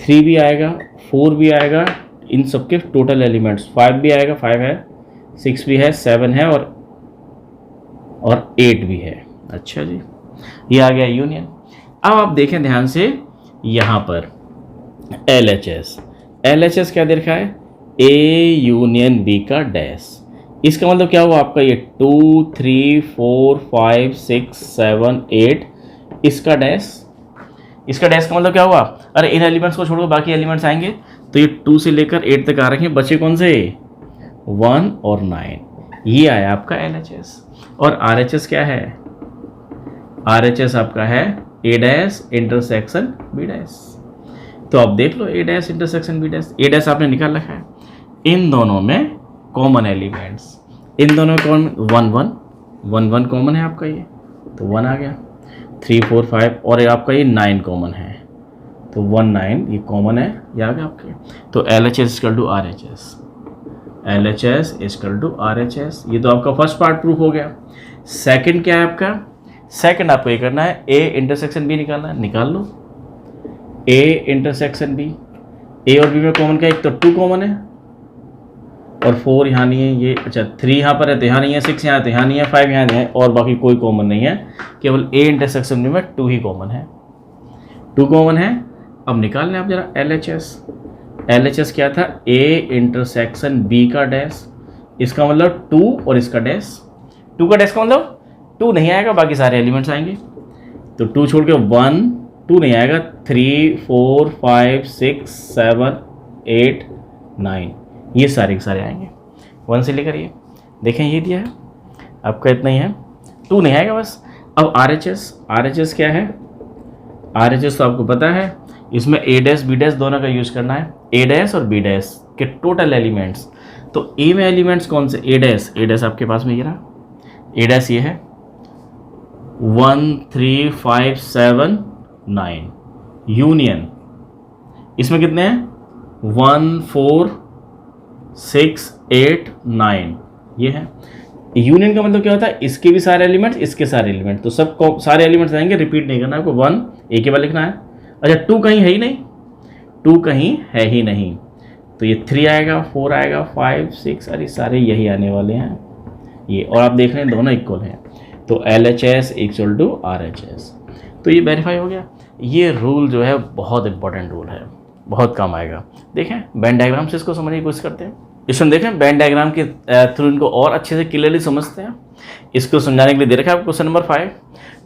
3 भी आएगा, 4 भी आएगा, इन सबके टोटल एलिमेंट्स। 5 भी आएगा, 5 है, 6 भी है, 7 है और 8 भी है। अच्छा जी, ये आ गया यूनियन। अब आप देखें ध्यान से, यहाँ पर LHS, LHS क्या दे रखा है, ए यूनियन बी का डैश। इसका मतलब क्या हुआ आपका, ये 2 3 4 5 6 7 8, इसका डैश। इसका डैश का मतलब क्या हुआ, अरे इन एलिमेंट्स को छोड़कर बाकी एलिमेंट्स आएंगे। तो ये 2 से लेकर 8 तक आ रखे हैं, बचे कौन से, 1 और 9। ये आया आपका LHS। और RHS क्या है, RHS आपका है A dash intersection B dash. तो आप देख लो, ए dash intersection B dash, A dash आपने निकाल रखा है। इन दोनों में कॉमन एलिमेंट्स, इन दोनों में कौन, 1 1 1 1 कॉमन है आपका, ये तो 1 आ गया। 3 4 5 और आपका ये 9 कॉमन है, तो 1 9 ये कॉमन है, ये आ गया आपके। तो LHS equal to RHS, LHS equal to RHS। ये तो आपका फर्स्ट पार्ट प्रूफ हो गया। सेकंड क्या है आपका, सेकंड आपको ये करना है, ए इंटरसेक्शन बी निकालना है, निकाल लो। ए इंटरसेक्शन बी, ए और बी में कॉमन क्या है, एक तो 2 कॉमन है और 4 यहाँ नहीं है, ये अच्छा 3 यहाँ पर है तो यहाँ नहीं है, 6 यहाँ है तो यहाँ नहीं है, 5 यहाँ नहीं है और बाकी कोई कॉमन नहीं है, केवल ए इंटरसेक्शन बी में 2 ही कॉमन है, 2 कॉमन है। अब निकाल लें आप जरा LHS। LHS क्या था, ए इंटरसेक्शन बी का डैश, इसका मतलब 2 और इसका डैश। 2 का डैश का मतलब 2 नहीं आएगा, बाकी सारे एलिमेंट्स आएंगे। तो 2 छोड़ के 1 2 नहीं आएगा, 3 4 5 6 7 8 9 ये सारे के सारे आएंगे। 1 से लेकर ये देखें, ये दिया है आपका, इतना ही है, 2 नहीं आएगा बस। अब RHS, RHS क्या है, RHS तो आपको पता है, इसमें ए डैश बी डैश दोनों का यूज करना है, ए डैश और बी डैश के टोटल एलिमेंट्स। तो ए में एलिमेंट्स कौन से, ए डैश आपके पास में ये रहा, ए डैश ये है 1 3 5 7 9, यूनियन इसमें कितने हैं, 1 4 6 8 9 ये है। यूनियन का मतलब क्या होता है, इसके भी सारे एलिमेंट्स, इसके सारे एलिमेंट्स, तो सब सारे एलिमेंट्स आएंगे, रिपीट नहीं करना आपको, 1 एक ही बार लिखना है। अच्छा 2 कहीं है ही नहीं, 2 कहीं है ही नहीं, तो ये 3 आएगा, 4 आएगा, 5 6, अरे सारे यही आने वाले हैं ये, और आप देख रहे हैं दोनों इक्वल हैं। तो LHS इक्वल टू RHS। तो ये वेरीफाई हो गया। ये रूल जो है बहुत इंपॉर्टेंट रूल है, बहुत काम आएगा। देखें वेन डायग्राम से इसको समझने की कोशिश करते हैं। इसमें देखें वेन डायग्राम के थ्रू इनको और अच्छे से क्लियरली समझते हैं। इसको समझाने के लिए दे रखा है question number 5,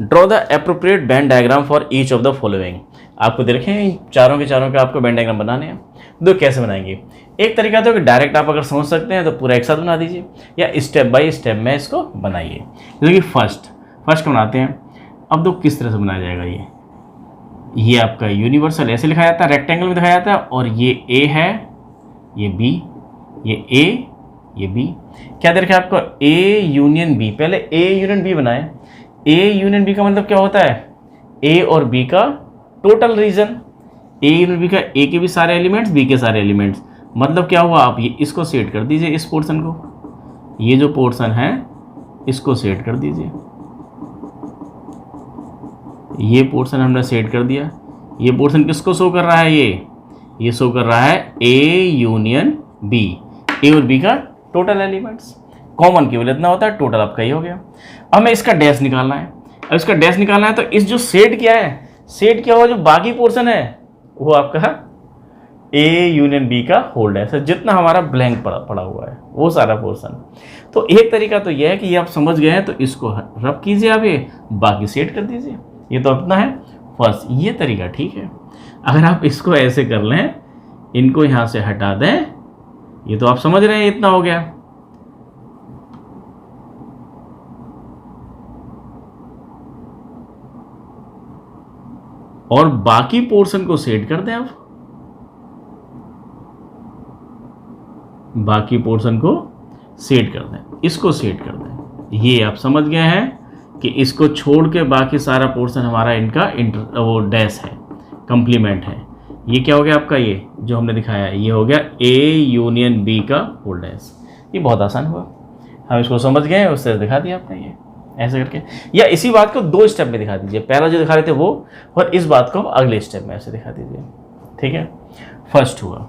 draw the appropriate Venn diagram for each of the following. आपको दे रखे हैं चारों के आपको वेन डायग्राम बनाने हैं। दो कैसे बनाएंगे, एक तरीका तो कि डायरेक्ट आप अगर समझ सकते हैं तो पूरा एक साथ बना दीजिए, या स्टेप बाय स्टेप में इसको बनाइए। जैसे कि फर्स्ट बनाते हैं। अब दो किस तरह से बनाया जाएगा, ये आपका यूनिवर्सल ऐसे लिखा जाता है, रेक्टेंगल में दिखाया जाता है, और ये ए है, ये बी, ये ए, ये बी। क्या दे रखा है आपको, ए यूनियन बी। पहले ए यूनियन बी बनाए। ए यूनियन बी का मतलब क्या होता है, ए और बी का total region. A union B का ए के भी सारे एलिमेंट्स, बी के सारे एलिमेंट्स। मतलब क्या हुआ, आप ये इसको सेट कर दीजिए, इस पोर्शन को, ये जो पोर्शन है इसको सेट कर दीजिए। ये पोर्शन हमने सेट कर दिया। ये पोर्शन किसको शो कर रहा है, ये शो कर रहा है ए यूनियन बी, ए और बी का टोटल एलिमेंट्स। कॉमन केवल इतना होता है, टोटल आपका ही हो गया। अब हमें इसका डैश निकालना है। अब इसका डैश निकालना है तो इस जो सेट किया है, सेट किया हुआ जो बाकी पोर्शन है वो आपका ए यूनियन बी का होल डैश है, जितना हमारा ब्लैंक पड़ा हुआ है वो सारा पोर्शन। तो एक तरीका तो यह है कि ये आप समझ गए हैं तो इसको रब कीजिए, आप ये बाकी सेट कर दीजिए। ये तो अपना है फर्स्ट, ये तरीका ठीक है। अगर आप इसको ऐसे कर लें, इनको यहाँ से हटा दें ये तो आप समझ रहे हैं, इतना हो गया। और बाकी पोर्शन को सेट कर दें, अब बाकी पोर्शन को सेट कर दें, इसको सेट कर दें। ये आप समझ गए हैं कि इसको छोड़ के बाकी सारा पोर्शन हमारा इनका वो डैश है, कंप्लीमेंट है। ये क्या हो गया आपका, ये जो हमने दिखाया है ये हो गया A यूनियन B का होल डैश। ये बहुत आसान हुआ, हम इसको समझ गए, उससे दिखा दिया आपने ये ऐसे करके। या इसी बात को 2 स्टेप में दिखा दीजिए, पहला जो दिखा रहे थे वो, और इस बात को अगले स्टेप में ऐसे दिखा दीजिए। ठीक है, फर्स्ट हुआ।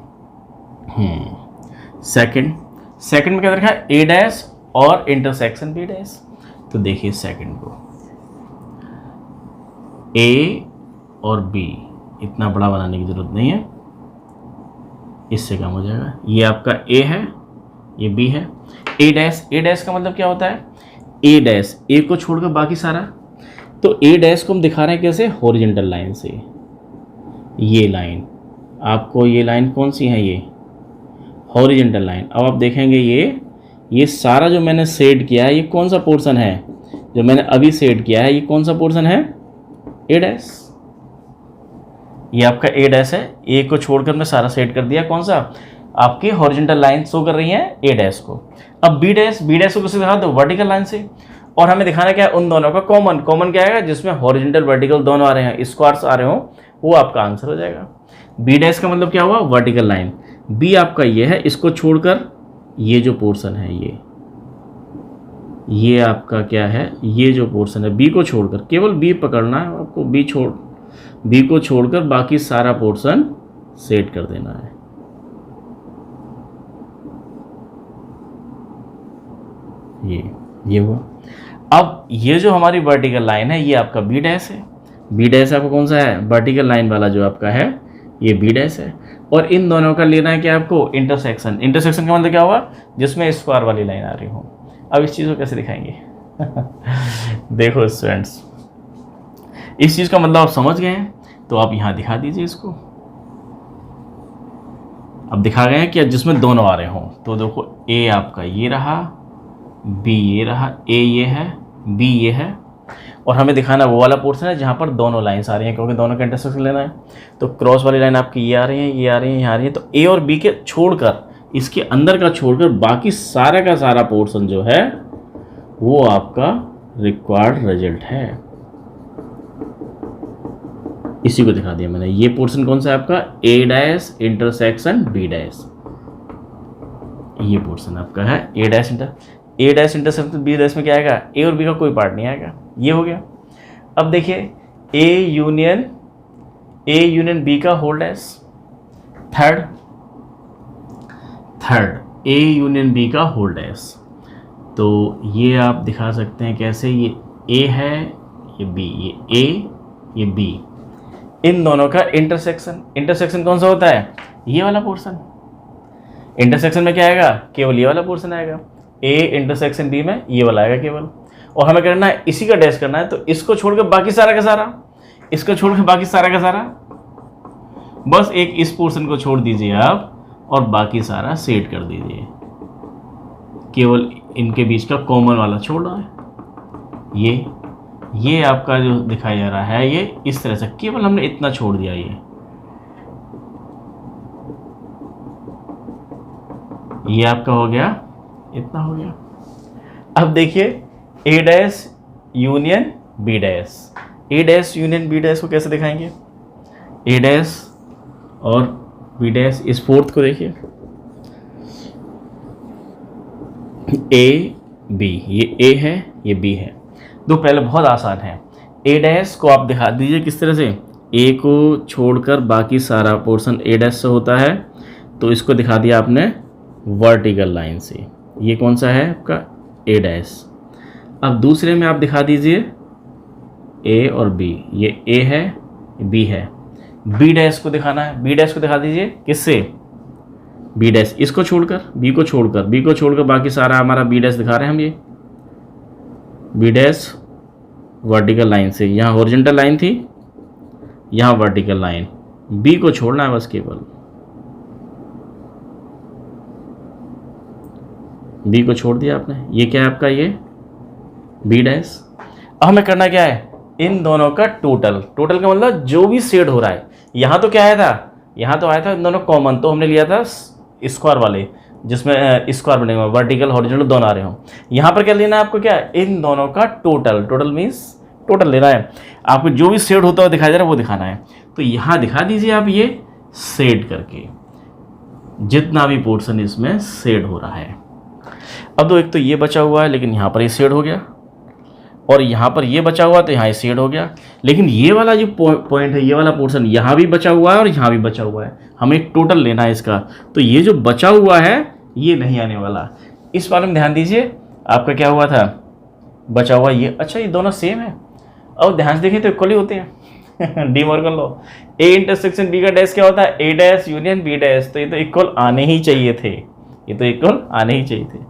सेकंड में क्या रखा है, A डैश और इंटरसेक्शन B डैश। तो देखिए सेकंड को A और B इतना बड़ा बनाने की जरूरत नहीं है, इससे काम हो जाएगा। ये आपका A है, ये B है। A डैश का मतलब क्या होता है, A डैश, A को छोड़कर बाकी सारा। तो A डैश को हम दिखा रहे हैं कैसे, हॉरिजॉन्टल लाइन से। ये लाइन आपको, ये लाइन कौन सी है, ये हॉरिजॉन्टल लाइन। अब आप देखेंगे ये सारा जो मैंने सेट किया है, ये कौन सा पोर्शन है जो मैंने अभी सेट किया है, ये कौन सा पोर्शन है, A डैश। ये आपका A डैश है, A को छोड़कर मैं सारा सेट कर दिया। कौन सा, आपकी हॉरिजॉन्टल लाइन शो कर रही है A डैश को। अब B डैश को कैसे दिखा दो, वर्टिकल लाइन से। और हमें दिखाना क्या है, उन दोनों का कॉमन क्या है, जिसमें हॉरिजॉन्टल वर्टिकल दोनों आ रहे हैं, स्क्वायर्स आ रहे हो, वो आपका आंसर हो जाएगा। B डैश का मतलब क्या हुआ, वर्टिकल लाइन। B आपका ये है, इसको छोड़कर ये जो पोर्शन है, ये आपका क्या है, ये जो पोर्शन है, B को छोड़कर, केवल B पकड़ना है आपको, B को छोड़कर बाकी सारा पोर्शन सेट कर देना है। ये हुआ। अब ये जो हमारी वर्टिकल लाइन है, ये आपका B डैश है। B डैश आपका कौन सा है, वर्टिकल लाइन वाला जो आपका है, ये B डैश है। और इन दोनों का लेना है क्या आपको, इंटरसेक्शन। इंटरसेक्शन का मतलब क्या हुआ, जिसमें स्क्वायर वाली लाइन आ रही हो। अब इस चीज़ को कैसे दिखाएंगे देखो स्टूडेंट्स, इस चीज़ का मतलब आप समझ गए हैं, तो आप यहाँ दिखा दीजिए इसको। अब दिखा गए हैं कि जिसमें दोनों आ रहे हों, तो देखो A आपका ये रहा, B ये रहा, A ये है, B ये है, और हमें दिखाना वो वाला पोर्शन है जहाँ पर दोनों लाइन्स आ रही हैं, क्योंकि दोनों का इंटरसेक्शन लेना है। तो क्रॉस वाली लाइन आपकी ये आ रही है, ये आ रही है, यहाँ आ रही है। तो A और B के छोड़कर, इसके अंदर का छोड़कर बाकी सारा का सारा पोर्शन जो है वो आपका रिक्वायर्ड रिजल्ट है। इसी को दिखा दिया मैंने। ये पोर्शन कौन सा है आपका, A dash intersection B dash. ये पोर्शन आपका है A dash intersection B dash में क्या आएगा, A और B का कोई पार्ट नहीं आएगा। ये हो गया। अब देखिए A यूनियन B का whole dash. Third A union B का होल डैश। तो ये आप दिखा सकते हैं कैसे, ये A है, ये B, ये A, ये B, इन दोनों का इंटरसेक्शन कौन सा होता है, ये वाला पोर्शन। इंटरसेक्शन में क्या आएगा, केवल ये वाला पोर्शन आएगा। A इंटरसेक्शन B में ये वाला आएगा केवल। और हमें करना है इसी का डैश करना है, तो इसको छोड़कर बाकी सारा का सारा, इसको छोड़कर बाकी सारा का सारा, बस एक इस पोर्शन को छोड़ दीजिए आप और बाकी सारा सेट कर दीजिए। केवल इनके बीच का कॉमन वाला छोड़ना है। ये आपका जो दिखाया जा रहा है, ये इस तरह से केवल हमने इतना छोड़ दिया। ये आपका हो गया, इतना हो गया। अब देखिए A dash union B dash. A dash union B dash को कैसे दिखाएंगे, A डैश और B डैश, इस फोर्थ को देखिए, A B, ये A है, ये B है। दो पहले बहुत आसान है। A डैश को आप दिखा दीजिए किस तरह से, A को छोड़कर बाकी सारा पोर्शन A डैश से होता है, तो इसको दिखा दिया आपने वर्टिकल लाइन से। ये कौन सा है आपका, A डैश। अब दूसरे में आप दिखा दीजिए A और B, ये A है, B है। B डैश को दिखाना है, B डैश को दिखा दीजिए किससे, B डैश, इसको छोड़कर, B को छोड़कर बाकी सारा हमारा B डैश दिखा रहे हैं हम। ये B डैश वर्टिकल लाइन से, यहाँ हॉरिजॉन्टल लाइन थी, यहाँ वर्टिकल लाइन, B को छोड़ना है बस केवल। बी को छोड़ दिया आपने, ये क्या है आपका, ये बी डैश। अब हमें करना क्या है, इन दोनों का टोटल, टोटल का मतलब जो भी शेड हो रहा है। यहाँ तो क्या आया था, यहाँ तो आया था इन दोनों कॉमन, तो हमने लिया था स्क्वायर वाले, जिसमें स्क्वायर बनेगा, वर्टिकल हॉरिजॉन्टल दोनों आ रहे हो। यहाँ पर क्या लेना है आपको, क्या, इन दोनों का टोटल, टोटल मीन्स टोटल लेना है आपको, जो भी शेड होता हुआ दिखाई दे रहा है वो दिखाना है। तो यहाँ दिखा दीजिए आप ये शेड करके, जितना भी पोर्शन इसमें शेड हो रहा है। अब तो एक तो ये बचा हुआ है, लेकिन यहाँ पर ये शेड हो गया, और यहाँ पर ये बचा हुआ तो यहाँ ये शेड हो गया, लेकिन ये वाला जो पॉइंट है, ये वाला पोर्शन यहाँ भी बचा हुआ है और यहाँ भी बचा हुआ है, हमें टोटल लेना है इसका। तो ये जो बचा हुआ है ये नहीं आने वाला, इस बारे में ध्यान दीजिए। आपका क्या हुआ था, बचा हुआ ये, अच्छा ये दोनों सेम है, और ध्यान से देखें तो इक्वल ही होते हैं। De Morgan law, A intersection B का डैश क्या होता है, A dash union B dash, तो ये तो इक्वल आने ही चाहिए थे, ये तो इक्वल आने ही चाहिए थे।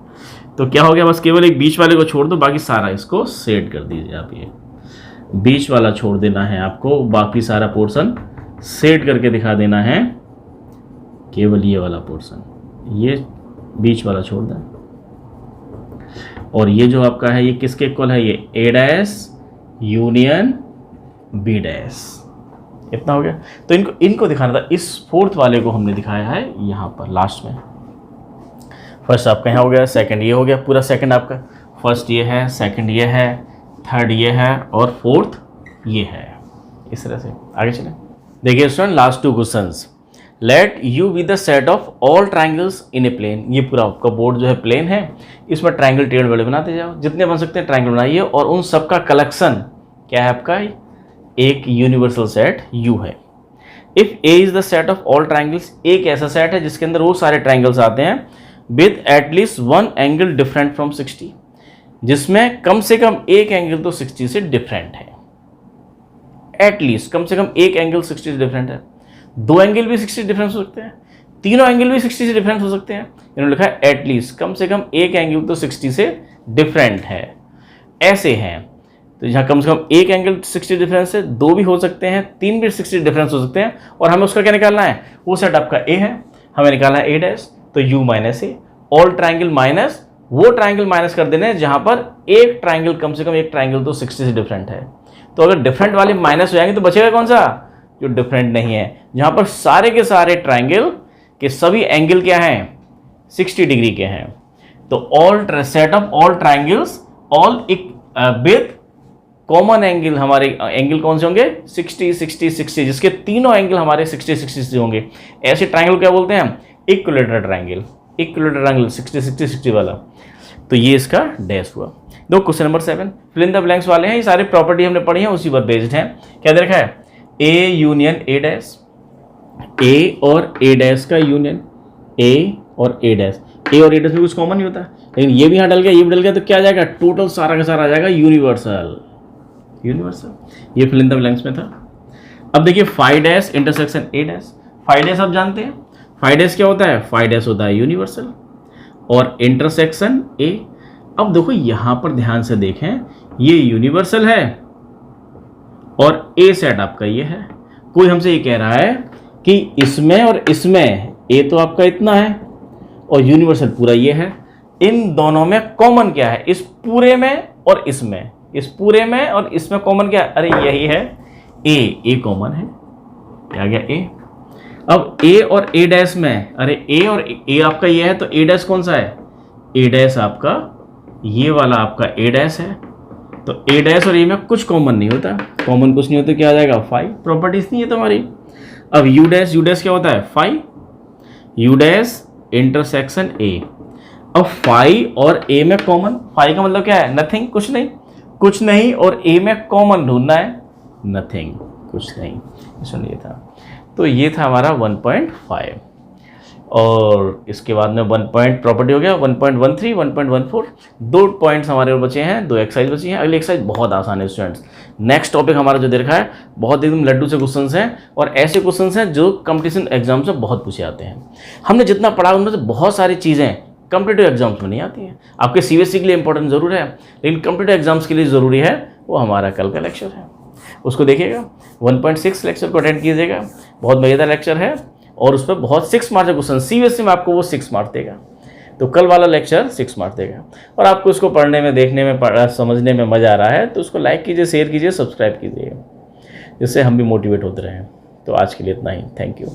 तो क्या हो गया, बस केवल एक बीच वाले को छोड़ दो, बाकी सारा इसको सेट कर दीजिए आप। ये बीच वाला छोड़ देना है आपको, बाकी सारा पोर्शन सेट करके दिखा देना है, केवल ये वाला पोर्शन, ये बीच वाला छोड़ दें। और ये जो आपका है ये किसके इक्वल है, ये ए डैश यूनियन बी डैश, इतना हो गया। तो इनको दिखाना था, इस फोर्थ वाले को हमने दिखाया है यहाँ पर लास्ट में। फर्स्ट आपका यहाँ हो गया, सेकंड ये हो गया, पूरा सेकंड आपका, फर्स्ट ये है, सेकंड ये है, थर्ड ये है और फोर्थ ये है। इस तरह से आगे चलें। देखिए student, last 2 questions. Let U be the set of all triangles in a plane. ये पूरा आपका बोर्ड जो है प्लेन है, इसमें ट्राइंगल टेढ़ मेढ़े बनाते जाओ, जितने बन सकते हैं ट्राइंगल बनाइए, और उन सब का कलेक्शन क्या है आपका, एक यूनिवर्सल सेट U है। If A is the set of all triangles, एक ऐसा सेट है जिसके अंदर वो सारे ट्राइंगल्स आते हैं with at least 1 angle different from 60, जिसमें कम से कम एक एंगल तो 60 से डिफरेंट है। एटलीस्ट कम से कम एक एंगल 60 से डिफरेंट है, 2 एंगल भी 60 डिफरेंस हो सकते हैं, तीनों एंगल भी 60 से डिफरेंस हो सकते हैं। इन्होंने लिखा है एटलीस्ट, कम से कम एक एंगल तो 60 से डिफरेंट है, ऐसे हैं। तो यहाँ कम से कम एक एंगल 60 डिफरेंस है, 2 भी हो सकते हैं, 3 भी 60 डिफरेंस हो सकते हैं, और हमें उसका क्या निकालना है, वो सेट आपका A है, हमें निकालना है A डैश, तो U माइनस ए, ऑल ट्राइंगल माइनस वो ट्राइंगल माइनस कर देने जहां पर एक ट्राइंगल, कम से कम एक ट्राइंगल तो 60 से डिफरेंट है। तो अगर डिफरेंट वाले माइनस हो जाएंगे तो बचेगा कौन सा, जो डिफरेंट नहीं है, जहां पर सारे के सारे ट्राइंगल के सभी एंगल क्या हैं, 60 डिग्री के हैं। तो all set of all triangles all with common angle, हमारे एंगल कौन से होंगे, 60 60 60, जिसके तीनों एंगल हमारे 60 60 से होंगे। ऐसे ट्राइंगल क्या बोलते हैं, इक्विलेटरल ट्राइंगल, इक्विलेटरल ट्राइंगल 60 60 60 वाला। तो ये इसका डैश हुआ। दो question number 7, fill in the blanks वाले हैं, ये सारे प्रॉपर्टी हमने पढ़ी हैं, उसी पर बेस्ड हैं। क्या दे रखा है, ए यूनियन ए डैश, ए और ए डैश का यूनियन, ए और ए डैश, ए और ए डैश में कुछ कॉमन नहीं होता, लेकिन ये भी यहाँ डल गया, ये भी डल गया, तो क्या आ जाएगा, टोटल सारा का सारा आ जाएगा यूनिवर्सल, यूनिवर्सल। ये फिल इन द ब्लैंक्स में था। अब देखिए phi dash intersection A dash, phi dash आप जानते हैं, फाई डैश क्या होता है, फाई डैश होता है यूनिवर्सल और इंटरसेक्शन ए। अब देखो यहां पर ध्यान से देखें, ये यूनिवर्सल है और ए सेट आपका ये है। कोई हमसे ये कह रहा है कि इसमें और इसमें ए तो आपका इतना है और यूनिवर्सल पूरा ये है, इन दोनों में कॉमन क्या है, इस पूरे में और इसमें, इस पूरे में और इसमें कॉमन क्या है, अरे यही है ए कॉमन है, क्या गया ए। अब ए और ए डैश में, अरे ए और ए आपका ये है, तो ए डैश कौन सा है, ए डैश आपका ये वाला आपका ए डैश है। तो ए डैश और ए में कुछ कॉमन नहीं होता, कॉमन कुछ नहीं होता, क्या आ जाएगा फाई, प्रॉपर्टीज नहीं है तुम्हारी। अब यू डैश क्या होता है, phi, U dash intersection A. अब फाई और ए में कॉमन, फाई का मतलब क्या है, नथिंग, कुछ नहीं, कुछ नहीं, और ए में कॉमन ढूंढना है, नथिंग, कुछ नहीं। इसमें ये था, तो ये था हमारा 1.5। और इसके बाद में 1 पॉइंट प्रॉपर्टी हो गया, 1.13, 1.14, 2 पॉइंट्स हमारे और बचे हैं, 2 एक्सरसाइज बची हैं। अगली एक्सरसाइज बहुत आसान है स्टूडेंट्स। नेक्स्ट टॉपिक हमारा जो दे रखा है बहुत एकदम लड्डू से क्वेश्चंस हैं, और ऐसे क्वेश्चंस हैं जो कंपटीशन एग्जाम से बहुत पूछे आते हैं। हमने जितना पढ़ा उनमें से बहुत सारी चीज़ें कॉम्पिटिटिव एग्जाम्स में नहीं आती हैं। आपके सीबीएसई के लिए इंपॉर्टेंट ज़रूर है, लेकिन कॉम्पिटिटिव एग्जाम्स के लिए ज़रूरी है, वो हमारा कल का लेक्चर है, उसको देखिएगा। 1.6 लेक्चर को अटेंड कीजिएगा, बहुत मज़ेदार लेक्चर है, और उस पर बहुत 6 मार्क्स का क्वेश्चन, सीबीएसई में आपको वो 6 मार्क्स देगा। तो कल वाला लेक्चर 6 मार्क्स देगा। और आपको इसको पढ़ने में, देखने में, समझने में मज़ा आ रहा है तो उसको लाइक कीजिए, शेयर कीजिए, सब्सक्राइब कीजिए, जिससे हम भी मोटिवेट होते रहें। तो आज के लिए इतना ही। Thank you.